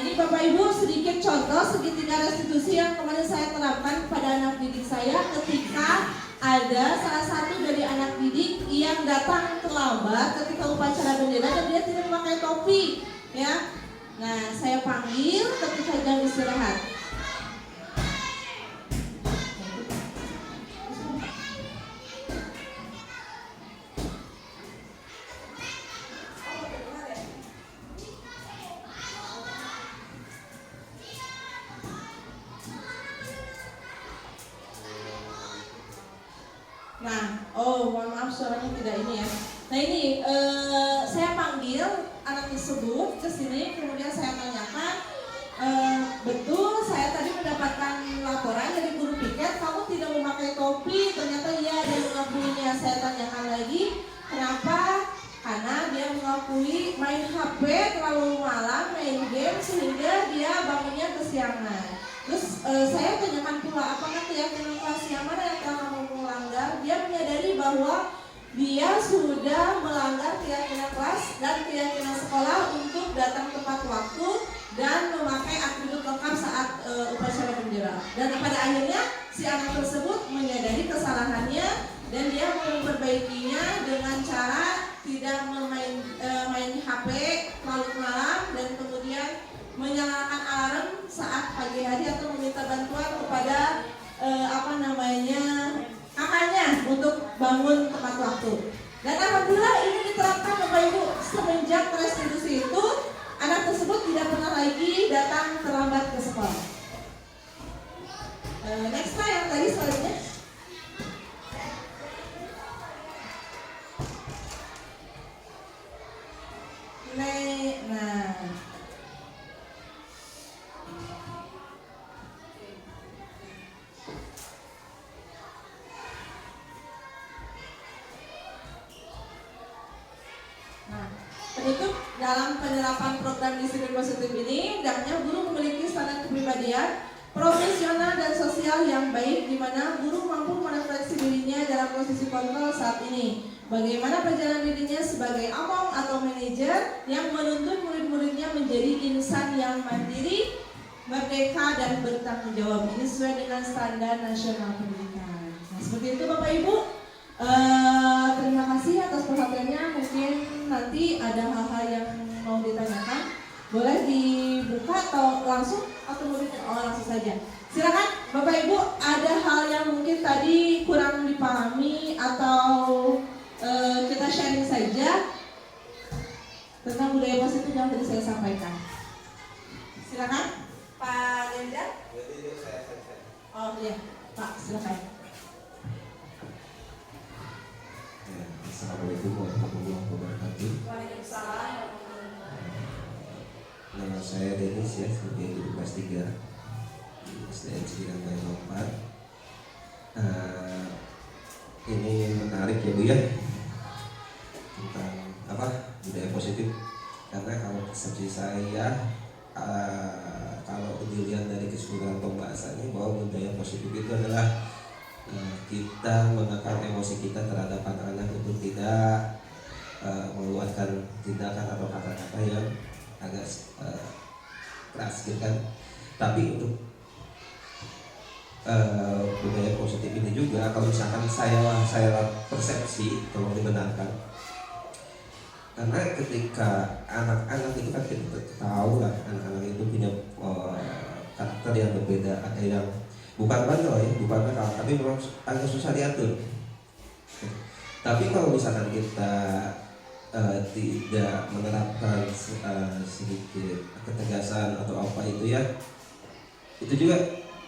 Ini Bapak Ibu sedikit contoh segitiga restitusi yang kemarin saya terapkan kepada anak didik saya ketika ada salah satu dari anak didik yang datang terlambat ketika upacara bendera dan dia tidak memakai topi, ya. Nah, saya panggil ketika jam istirahat. Nah, mohon maaf suaranya tidak ini ya. Nah ini saya panggil anak tersebut ke sini, kemudian saya tanyakan, betul saya tadi mendapatkan laporan dari guru piket kamu tidak memakai topi. Ternyata iya, dia mengakuinya. Saya tanyakan lagi, kenapa? Karena dia mengakui main HP terlalu malam, main game sehingga dia bangunnya kesiangan. Terus saya tanyakan pula, apakah keyakinan kelas yang mana yang telah kamu melanggar? Dia menyadari bahwa dia sudah melanggar keyakinan kelas dan keyakinan sekolah untuk datang tepat waktu dan memakai atribut lengkap saat upacara bendera. Dan pada akhirnya si anak tersebut menyadari kesalahannya dan dia memperbaikinya dengan cara tidak main HP terlalu malam dan kemudian menyalakan alarm saat pagi hari atau meminta bantuan kepada kakaknya untuk bangun tepat waktu. Dan alhamdulillah ini diterapkan Bapak Ibu. Semenjak restitusi itu anak tersebut tidak pernah lagi datang terlambat ke sekolah. Next Pak, yang tadi slide-nya. Nah, penutup dalam penerapan program disiplin positif ini, hendaknya guru memiliki standar kepribadian, profesional dan sosial yang baik, di mana guru mampu merefleksi dirinya dalam posisi kontrol saat ini. Bagaimana perjalanan dirinya sebagai among atau manajer yang menuntut murid-muridnya menjadi insan yang mandiri, merdeka dan bertanggung jawab. Ini sesuai dengan standar nasional pendidikan. Nah, seperti itu Bapak Ibu. Terima kasih atas perhatiannya. Mungkin nanti ada hal-hal yang mau ditanyakan, boleh dibuka atau langsung langsung saja. Silakan Bapak Ibu, ada hal yang mungkin tadi kurang dipahami atau kita sharing saja tentang budaya positif yang tadi saya sampaikan. Silakan Pak Denda. Oh iya Pak, silakan. Assalamualaikum warahmatullahi wabarakatuh. Waalaikumsalam. Nama saya Denis ya, sebagai guru kelas 3 di SDN Cikidang Bayar 4. Ini menarik ya Bu ya, tentang budaya positif. Karena kalau persepsi saya, kalau dilihat dari keseluruhan pembahasannya, bahwa budaya positif itu adalah kita mengekang emosi kita terhadap anak-anak untuk tidak mengeluarkan tindakan atau kata-kata yang agak keras gitu kan. Tapi untuk budaya positif ini juga, kalau misalkan saya persepsi, kalau dibenarkan, karena ketika anak-anak itu kan kita tahu lah, anak-anak itu punya karakter yang berbeda. Ada yang bukan bandel ya, bukan nakal, tapi memang agak susah diatur. Tapi kalau misalkan kita tidak menerapkan sedikit ketegasan atau apa itu ya, itu juga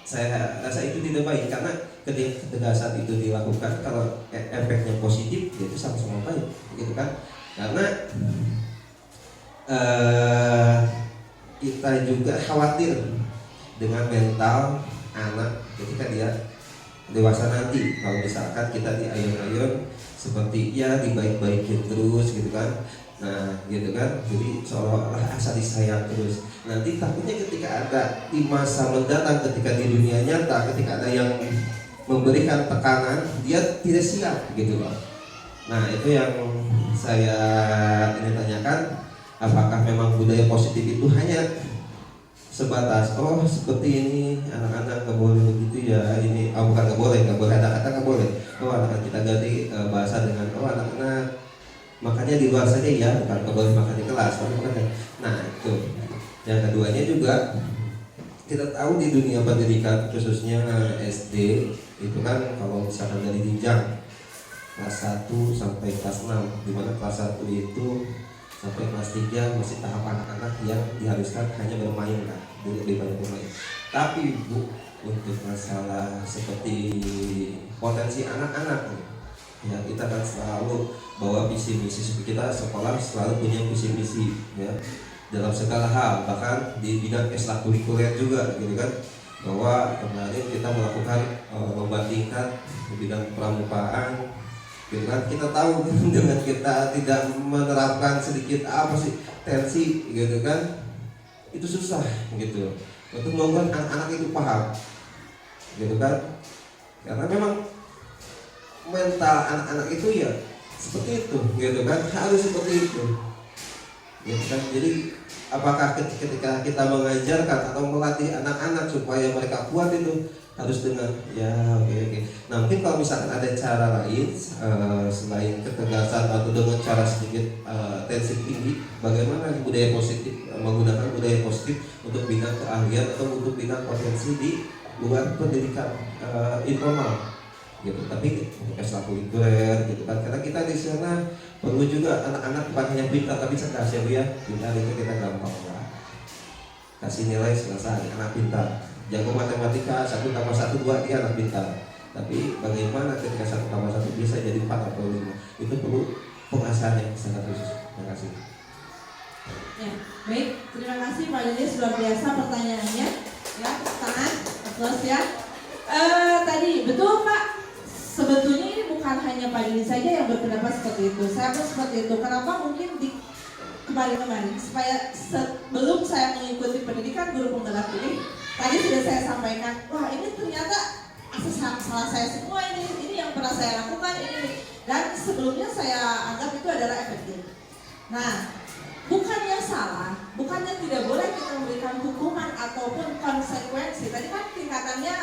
saya rasa itu tidak baik, karena ketika ketegasan itu dilakukan, kalau efeknya positif itu sama-sama baik, gitu kan? Karena kita juga khawatir dengan mental anak ketika dia dewasa nanti. Kalau misalkan kita diayun-ayun seperti ya dibaik-baikin terus gitu kan, nah gitu kan, jadi seolah-olah asa disayang terus. Nanti takutnya ketika ada di masa mendatang, ketika di dunia nyata, ketika ada yang memberikan tekanan, dia tidak siap gitu loh. Nah itu yang saya ingin tanyakan, apakah memang budaya positif itu hanya sebatas seperti ini anak-anak nggak boleh begitu ya, ini bukan nggak boleh kata-kata nggak boleh, anak-anak kita ganti bahasa dengan anak-anak makanya di luar saja ya, bukan nggak boleh makan di kelas, makan. Nah itu yang keduanya juga, kita tahu di dunia pendidikan khususnya SD itu kan, kalau misalkan dari jenjang kelas 1 sampai kelas 6, dimana kelas 1 itu sampai kelas 3 masih tahap anak-anak yang diharuskan hanya bermain kan, lebih banyak bermain. Tapi Bu, untuk masalah seperti potensi anak-anak ya, kita kan selalu bawa visi misi, kita sekolah selalu punya visi misi ya dalam segala hal, bahkan di bidang ekstrakurikuler juga gitu kan, bahwa kemarin kita melakukan membandingkan di bidang pramukaan gitu kan. Kita tahu dengan kita tidak menerapkan sedikit tensi gitu kan, itu susah gitu untuk membuat anak-anak itu paham gitu kan, karena memang mental anak-anak itu ya seperti itu gitu kan, harus seperti itu gitu kan. Jadi apakah ketika kita mengajarkan atau melatih anak-anak supaya mereka kuat, itu harus dengan ya oke. Nah mungkin kalau misalkan ada cara lain selain ketegasan atau dengan cara sedikit tensi tinggi, bagaimana budaya positif, menggunakan budaya positif untuk bidang keahlian atau untuk bidang potensi di luar pendidikan informal gitu, tapi untuk ekstrakurikuler gitu kan, karena kita di sana perlu juga anak-anak bukan hanya pintar tapi cerdas ya Bu ya. Pintar itu kita gampang lah, kasih nilai selesai, anak pintar. Jago matematika 1 tambah 1 2, dia anak pintar. Tapi bagaimana ketika 1 tambah 1 bisa jadi 4 atau 5, itu perlu pengasahan yang sangat khusus. Terima kasih. Ya, baik, terima kasih Pak Lilis, luar biasa pertanyaannya. Ya, tangan, terus ya. Tadi betul Pak, sebetulnya ini bukan hanya Pak Lilis saja yang berpendapat seperti itu. Saya pun seperti itu. Kenapa? Mungkin di kemarin supaya sebelum saya mengikuti pendidikan guru penggerak ini, tadi sudah saya sampaikan, wah ini ternyata salah saya semua, ini yang pernah saya lakukan ini, dan sebelumnya saya anggap itu adalah efektif. Nah, bukannya salah, bukannya tidak boleh kita memberikan hukuman ataupun konsekuensi. Tadi kan tingkatannya,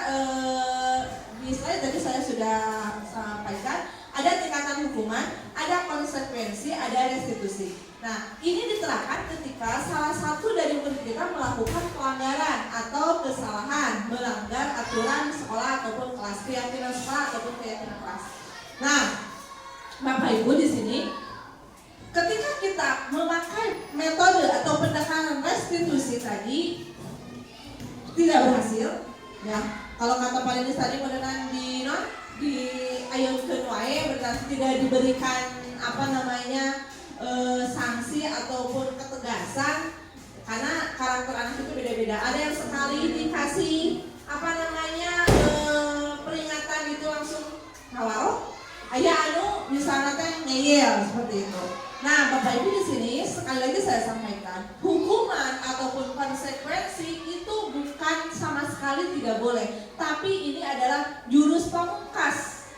misalnya tadi saya sudah sampaikan, ada tingkatan hukuman, ada konsekuensi, ada restitusi. Nah, ini diterapkan ketika salah satu dari murid kita melakukan pelanggaran atau kesalahan, melanggar aturan sekolah ataupun kelas, keyakinan sekolah ataupun keyakinan kelas. Nah, Bapak Ibu di sini, ketika kita memakai metode atau pendekatan restitusi tadi tidak berhasil, ya. Kalau kata Pak Lilis tadi mengenai di ayunkeun wae, berarti tidak diberikan sanksi ataupun ketegasan, karena karakter anak itu beda-beda. Ada yang sekali dikasih peringatan itu langsung ngawarok, aya anu misalnya teh ngeyel seperti itu. Nah, Bapak Ibu di sini sekali lagi saya sampaikan, hukuman ataupun konsekuensi itu bukan sama sekali tidak boleh, tapi ini adalah jurus pamungkas.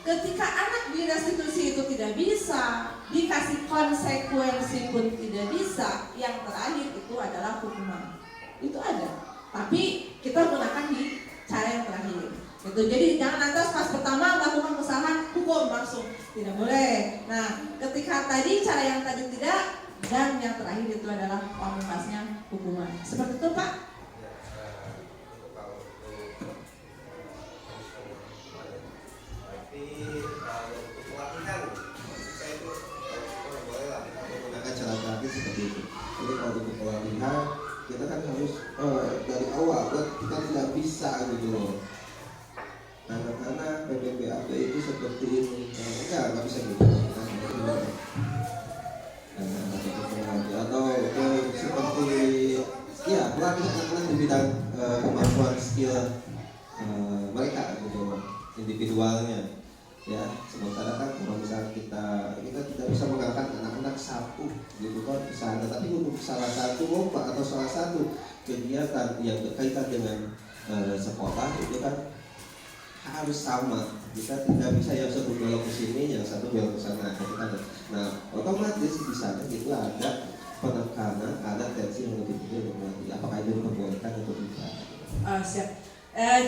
Ketika anak direstitusi itu tidak bisa, dikasih konsekuensi pun tidak bisa, yang terakhir itu adalah hukuman. Itu ada, tapi kita gunakan di cara yang terakhir. Gitu. Jadi jangan lantas pas pertama melakukan kesalahan hukum langsung, tidak boleh. Nah, ketika tadi cara yang tadi tidak, dan yang terakhir itu adalah pamungkasnya hukuman. Seperti itu Pak. gitu loh. Anak-anak PPPAP itu seperti ini. Enggak bisa gitu. Atau seperti ya pelatih anak-anak di bidang kemampuan skill mereka gitu individualnya ya. Sementara kan kalau misalnya kita tidak bisa mengangkat anak-anak satu gitu kan bisa ada, tapi untuk salah satu lomba atau salah satu kegiatan yang berkaitan dengan sekolah itu kan harus sama. Kita tidak bisa yang satu belok ke sini, yang satu belok ke sana. Nah, otomatis di sana itu ada penekanan, ada tensi yang lebih tinggi untuk melatih. Apakah itu diperbolehkan atau tidak? Siap.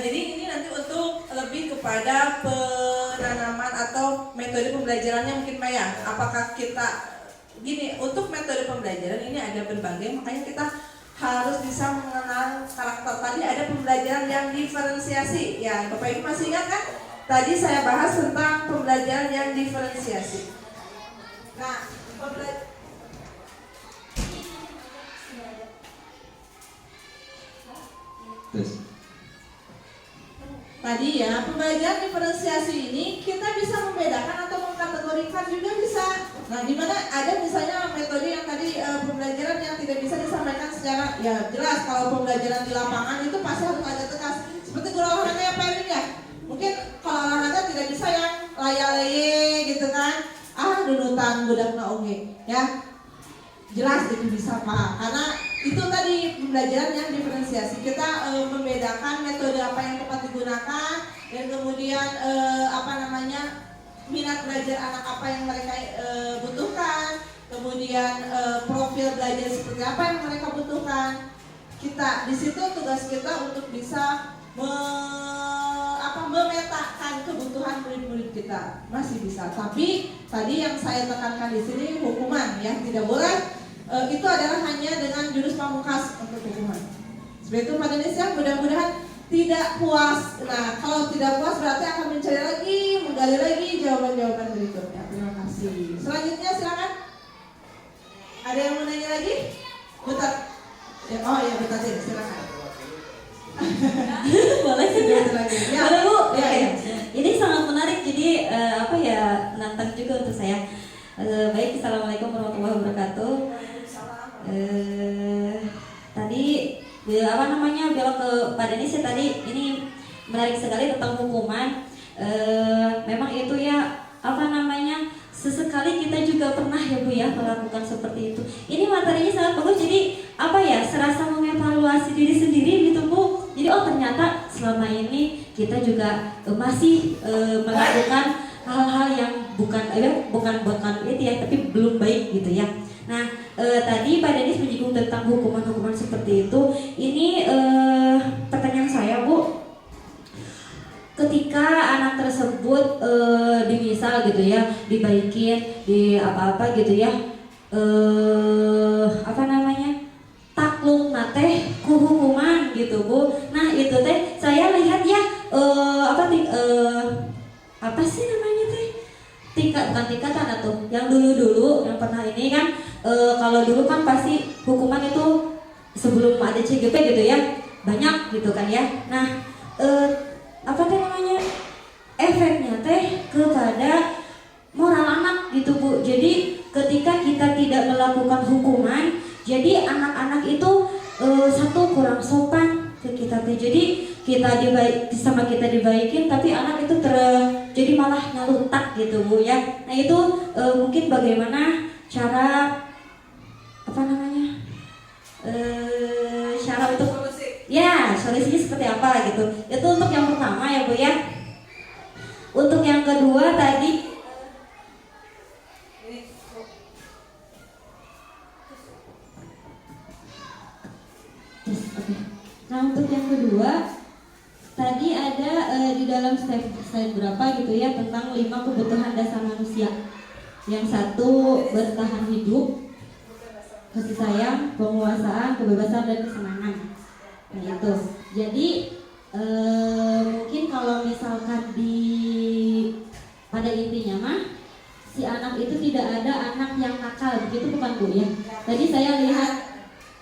Jadi ini nanti untuk lebih kepada penanaman atau metode pembelajarannya mungkin Maya. Apakah kita gini, untuk metode pembelajaran ini ada berbagai, makanya kita harus bisa mengenal karakter. Tadi ada pembelajaran yang diferensiasi. Ya, Bapak Ibu masih ingat kan? Tadi saya bahas tentang pembelajaran yang diferensiasi. Nah, tadi ya, pembelajaran diferensiasi ini kita bisa membedakan atau mengkategorikan juga bisa. Nah, di mana ada misalnya metode yang tadi pembelajaran yang tidak bisa disampaikan secara ya jelas. Kalau pembelajaran di lapangan itu pasti harus ada tegas. Seperti guru olahraga yang Pak ya. Mungkin kalau olahraga tidak bisa yang laya-leye gitu kan. Dudutan budak na oge ya. Jelas itu bisa Pak. Karena itu tadi pembelajaran yang diferensiasi. Kita membedakan metode apa yang tepat digunakan dan kemudian minat belajar anak apa yang mereka butuhkan, kemudian profil belajar seperti apa yang mereka butuhkan. Kita di situ tugas kita untuk bisa memetakan kebutuhan murid-murid kita masih bisa. Tapi tadi yang saya tekankan di sini hukuman ya, tidak boleh itu adalah hanya dengan jurus pamungkas untuk hukuman. Seperti itu Pak Denis ya, mudah-mudahan tidak puas. Nah, kalau tidak puas berarti akan mencari lagi, menggali lagi jawaban-jawaban berikutnya. Terima kasih. Selanjutnya silakan. Ada yang mau nanya lagi? Butat. Ya, oh ya Butat silakan. Boleh sih ya. Ya. Boleh Bu. Ya. Ini sangat menarik, jadi menantang juga untuk saya. Baik, assalamualaikum warahmatullahi wabarakatuh. Tadi belok ke Pak Denis ya, tadi ini menarik sekali tentang hukuman. Memang itu ya sesekali kita juga pernah ya Bu ya melakukan seperti itu. Ini materinya sangat bagus, jadi serasa mengevaluasi diri sendiri gitu Bu. Jadi ternyata selama ini kita juga masih melakukan hal-hal yang bukan itu ya, tapi belum baik gitu ya. Nah, tadi Pak Denis menyinggung tentang hukuman-hukuman seperti itu. Ini pertanyaan saya Bu, ketika anak tersebut dimisal gitu ya, dibaikin, di apa-apa gitu ya, takluk nateh ku hukuman gitu Bu. Nah itu teh saya lihat ya bukan tingkatan atau yang dulu yang pernah ini kan kalau dulu kan pasti hukuman itu sebelum ada CGP gitu ya banyak gitu kan ya. Nah efeknya teh kepada moral anak gitu Bu. Jadi ketika kita tidak melakukan hukuman, jadi anak-anak itu satu kurang sopan ke kita teh. Jadi kita dibaikin, tapi anak itu jadi malah nyalutak gitu Bu ya. Nah itu mungkin bagaimana cara cara untuk solusinya seperti apa gitu. Itu untuk yang pertama ya Bu ya. Untuk yang kedua tadi Nah untuk yang kedua tadi ada di dalam slide berapa gitu ya tentang 5 kebutuhan dasar manusia. Yang satu bertahan hidup, kasih sayang, penguasaan, kebebasan dan kesenangan. Nah itu. Jadi mungkin kalau misalkan pada intinya mah si anak itu tidak ada anak yang nakal, begitu bukan Bu ya? Tadi saya lihat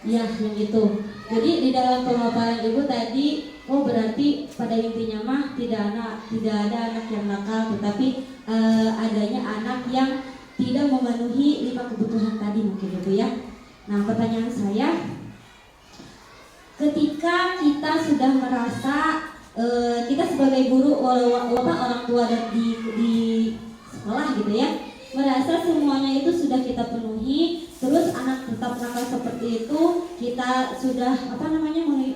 ya yang itu. Jadi di dalam pemaparan Ibu tadi, oh berarti pada intinya mah tidak ada anak yang nakal, tetapi adanya anak yang tidak memenuhi 5 kebutuhan tadi mungkin Ibu ya. Nah pertanyaan saya, ketika kita sudah merasa kita sebagai guru orang tua di sekolah gitu ya, merasa semuanya itu sudah kita penuhi, terus anak tetap nakal seperti itu, kita sudah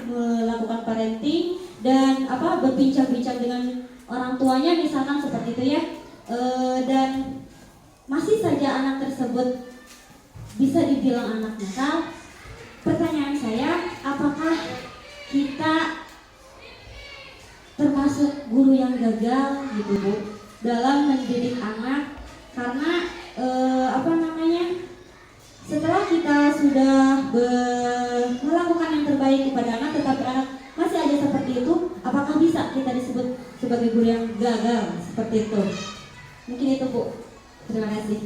melakukan parenting dan berbincang-bincang dengan orang tuanya misalkan seperti itu ya, dan masih saja anak tersebut bisa dibilang anak nakal. Pertanyaan saya, apakah kita termasuk guru yang gagal gitu Bu dalam mendidik anak? Karena setelah kita sudah melakukan yang terbaik kepada anak, tetapi anak masih aja seperti itu, apakah bisa kita disebut sebagai guru yang gagal seperti itu? Mungkin itu Bu. Terima kasih.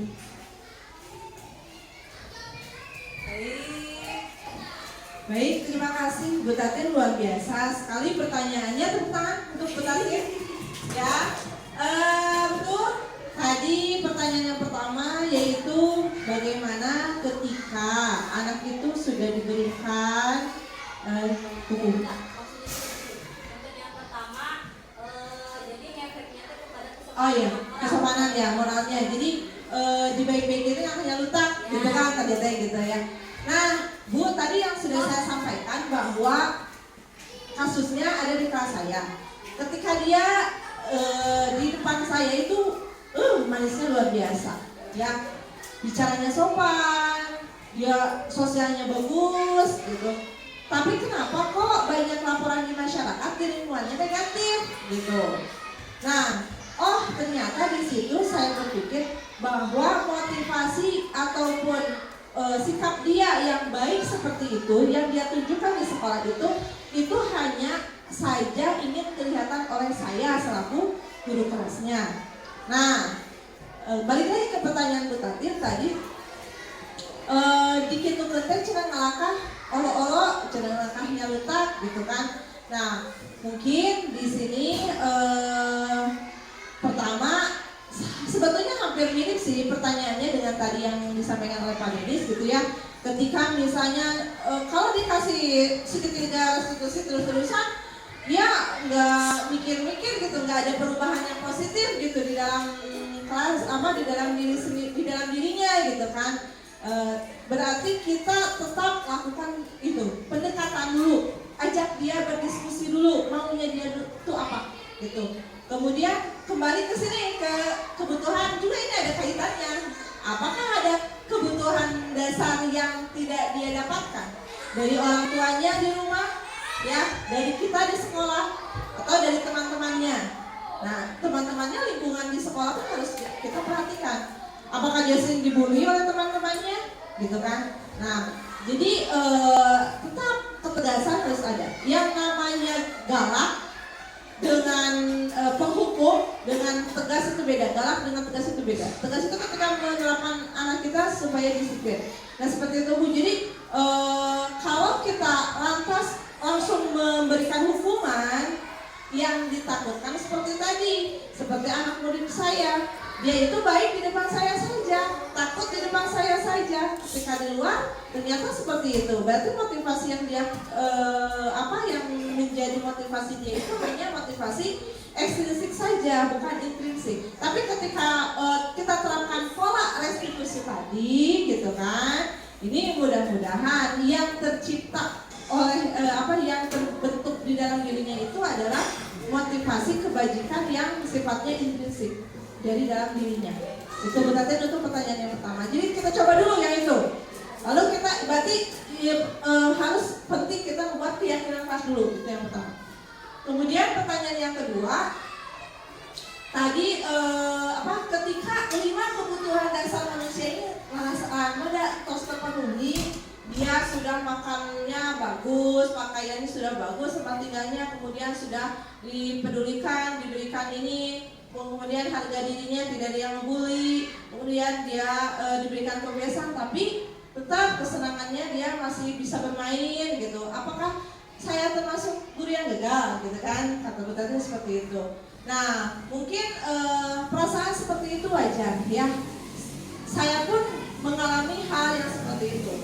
Baik, terima kasih Bu Tatin, luar biasa sekali pertanyaannya. Tepuk tangan untuk Bu Tatin ya. Betul. Tadi pertanyaan yang pertama yaitu bagaimana ketika anak itu sudah diberikan hukum. Yang pertama, jadi ngefeknya itu kepada Oh iya, kesopanan ya, moralnya. Jadi dibaik-baik itu yang hanya lutak, gitu kan tadi gitu ya. Nah, Bu, tadi yang sudah saya sampaikan bahwa kasusnya ada di kelas saya. Ketika dia di depan saya itu manisnya luar biasa, ya, bicaranya sopan, dia sosialnya bagus, gitu. Tapi kenapa kok banyak laporan di masyarakat di lingkungannya negatif, gitu. Nah, ternyata di situ saya berpikir bahwa motivasi ataupun sikap dia yang baik seperti itu, yang dia tunjukkan di sekolah itu hanya saja ingin kelihatan oleh saya selaku guru kelasnya. Nah, balik lagi ke pertanyaan Bu Tatin tadi, di kitu teh cenah ngalakah olo-olo, cenah ngalakahnya letak gitu kan. Nah, mungkin di sini pertama sebetulnya hampir mirip sih pertanyaannya dengan tadi yang disampaikan oleh Pak Denis gitu ya. Ketika misalnya kalau dikasih segitiga situasi terus-terusan, dia nggak mikir-mikir gitu, nggak ada perubahan yang positif gitu di dalam kelas, di dalam dirinya gitu kan. Berarti kita tetap lakukan itu pendekatan dulu, ajak dia berdiskusi dulu, maunya dia itu apa gitu. Kemudian kembali ke sini ke kebutuhan juga, ini ada kaitannya. Apakah ada kebutuhan dasar yang tidak dia dapatkan dari orang tuanya di rumah, ya, dari kita di sekolah, atau dari teman-temannya? Nah, teman-temannya, lingkungan di sekolah kan harus kita perhatikan. Apakah dia sering dibully oleh teman-temannya, gitu kan? Nah, jadi tetap ketegasan harus ada. Yang namanya galak dengan penghukum, dengan tegas itu beda. Galak dengan tegas itu beda. Tegas itu ketika menerapkan anak kita supaya disiplin. Nah, seperti itu Bu. Jadi kalau kita lantas langsung memberikan hukuman yang ditakutkan seperti tadi, seperti anak murid saya, dia itu baik di depan saya saja, takut di depan saya saja, ketika di luar ternyata seperti itu. Berarti motivasi yang dia yang menjadi motivasi dia itu hanya motivasi ekstrinsik saja, bukan intrinsik. Tapi ketika kita terapkan pola restitusi tadi, gitu kan, ini mudah-mudahan yang tercipta oleh yang terbentuk di dalam dirinya itu adalah motivasi kebajikan yang sifatnya intrinsik dari dalam dirinya. Itu berarti itu pertanyaan yang pertama. Jadi kita coba dulu yang itu. Lalu kita berarti harus penting kita membuat keyakinan kelas dulu, itu yang pertama. Kemudian pertanyaan yang kedua, tadi ketika 5 kebutuhan dasar manusia ini tos terpenuhi, dia sudah makannya bagus, pakaiannya sudah bagus, tempat tinggalnya kemudian sudah dipedulikan, diberikan ini, kemudian harga dirinya tidak ada yang membuli, kemudian dia diberikan kebebasan, tapi tetap kesenangannya dia masih bisa bermain gitu. Apakah saya termasuk guru yang gagal gitu kan? Kata Bu Tati seperti itu. Nah, mungkin perasaan seperti itu wajar ya. Saya pun mengalami hal yang seperti itu.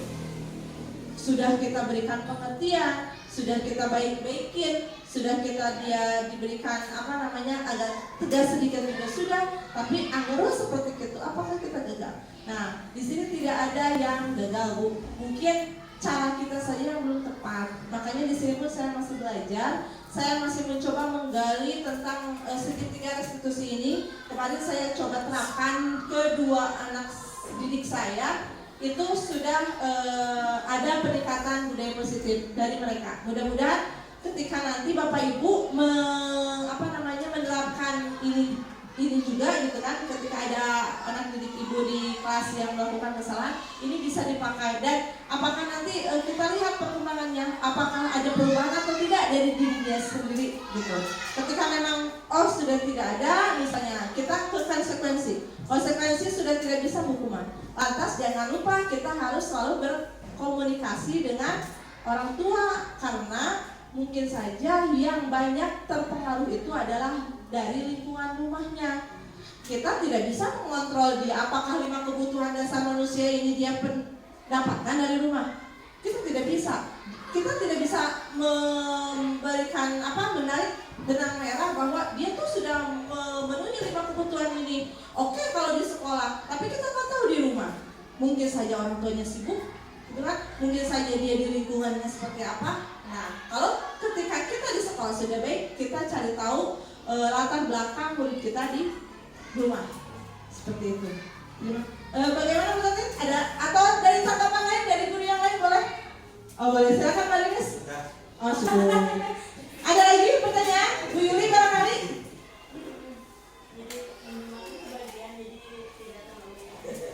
Sudah kita berikan pengertian, sudah kita baik-baikin, sudah dia diberikan agak tegas sedikit juga sudah, tapi anggur seperti itu, apakah kita gagal? Nah, di sini tidak ada yang gagal, Bu. Mungkin cara kita saja yang belum tepat. Makanya di sini pun saya masih belajar. Saya masih mencoba menggali tentang segitiga restitusi ini. Kemarin saya coba terapkan kedua anak didik saya. Itu sudah ada peningkatan budaya positif dari mereka. Mudah-mudahan ketika nanti Bapak Ibu menerapkan ini juga gitu kan, ketika ada anak didik Ibu di kelas yang melakukan kesalahan, ini bisa dipakai. Dan apakah nanti kita lihat perkembangannya, apakah ada perubahan atau tidak dari dirinya sendiri gitu. Ketika memang sudah tidak ada, misalnya kita ke konsekuensi sudah tidak bisa hukuman. Lantas jangan lupa kita harus selalu berkomunikasi dengan orang tua, karena mungkin saja yang banyak terpengaruh itu adalah dari lingkungan rumahnya. Kita tidak bisa mengontrol dia apakah 5 kebutuhan dasar manusia ini dia dapatkan dari rumah. Kita tidak bisa. Kita tidak bisa memberikan menarik benang merah bahwa dia tuh sudah memenuhi 5 kebutuhan ini. Oke kalau di sekolah, tapi kita nggak tahu di rumah. Mungkin saja orang tuanya sibuk, gitu kan? Mungkin saja dia di lingkungannya seperti apa. Nah, kalau ketika kita di sekolah sudah baik, kita cari tahu latar belakang murid kita di rumah, seperti itu. Bagaimana Bu Tati? Ada atau dari tanggapan lain dari guru yang lain boleh? Boleh, silakan Mbak Linis. Sudah. Ada lagi pertanyaan? Bu Yuli barangkali?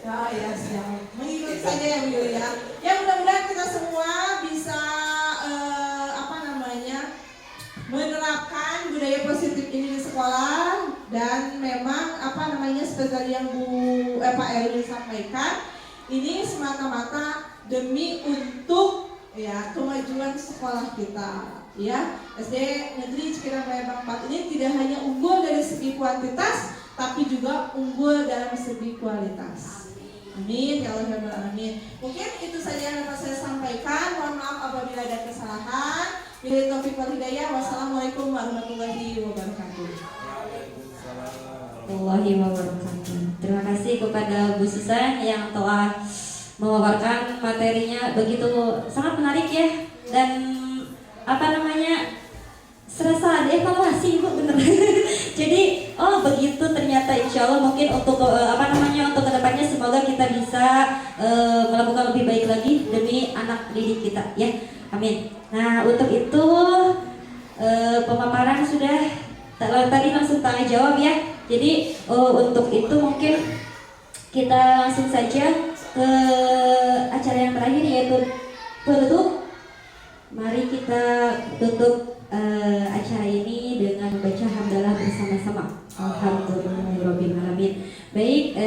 Ya, siap. Mengikuti saja ya Bu Yuli ya. Ya mudah-mudahan kita semua bisa menerapkan budaya positif ini di sekolah. Dan memang seperti yang Pak Erwin sampaikan, ini semata-mata demi untuk kemajuan sekolah kita ya. SD Negeri Cikidang Bayabang 4 ini tidak hanya unggul dari segi kuantitas, tapi juga unggul dalam segi kualitas. Amin ya Allah ya Rabbal alamin. Mungkin itu saja yang dapat saya sampaikan. Mohon maaf apabila ada kesalahan. Billahi taufiq wal hidayah. Wassalamualaikum warahmatullahi wabarakatuh. Warahmatullahi wabarakatuh. Terima kasih kepada Bu Susan yang telah memaparkan materinya begitu sangat menarik ya, dan serasa ada evaluasi Bu, bener. Jadi begitu ternyata, insya Allah mungkin untuk untuk kedepannya semoga kita bisa melakukan lebih baik lagi demi anak didik kita ya, amin. Nah untuk itu pemaparan sudah tadi langsung tanya jawab ya. Jadi untuk itu mungkin kita langsung saja ke acara yang terakhir, yaitu penutup. Mari kita tutup acara ini dengan membaca hamdalah bersama-sama. Alhamdulillahirobbilalamin. Baik,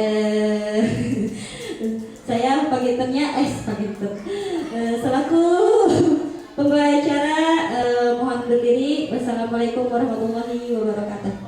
saya selaku pembawa acara mohon undur diri. Wassalamualaikum warahmatullahi wabarakatuh.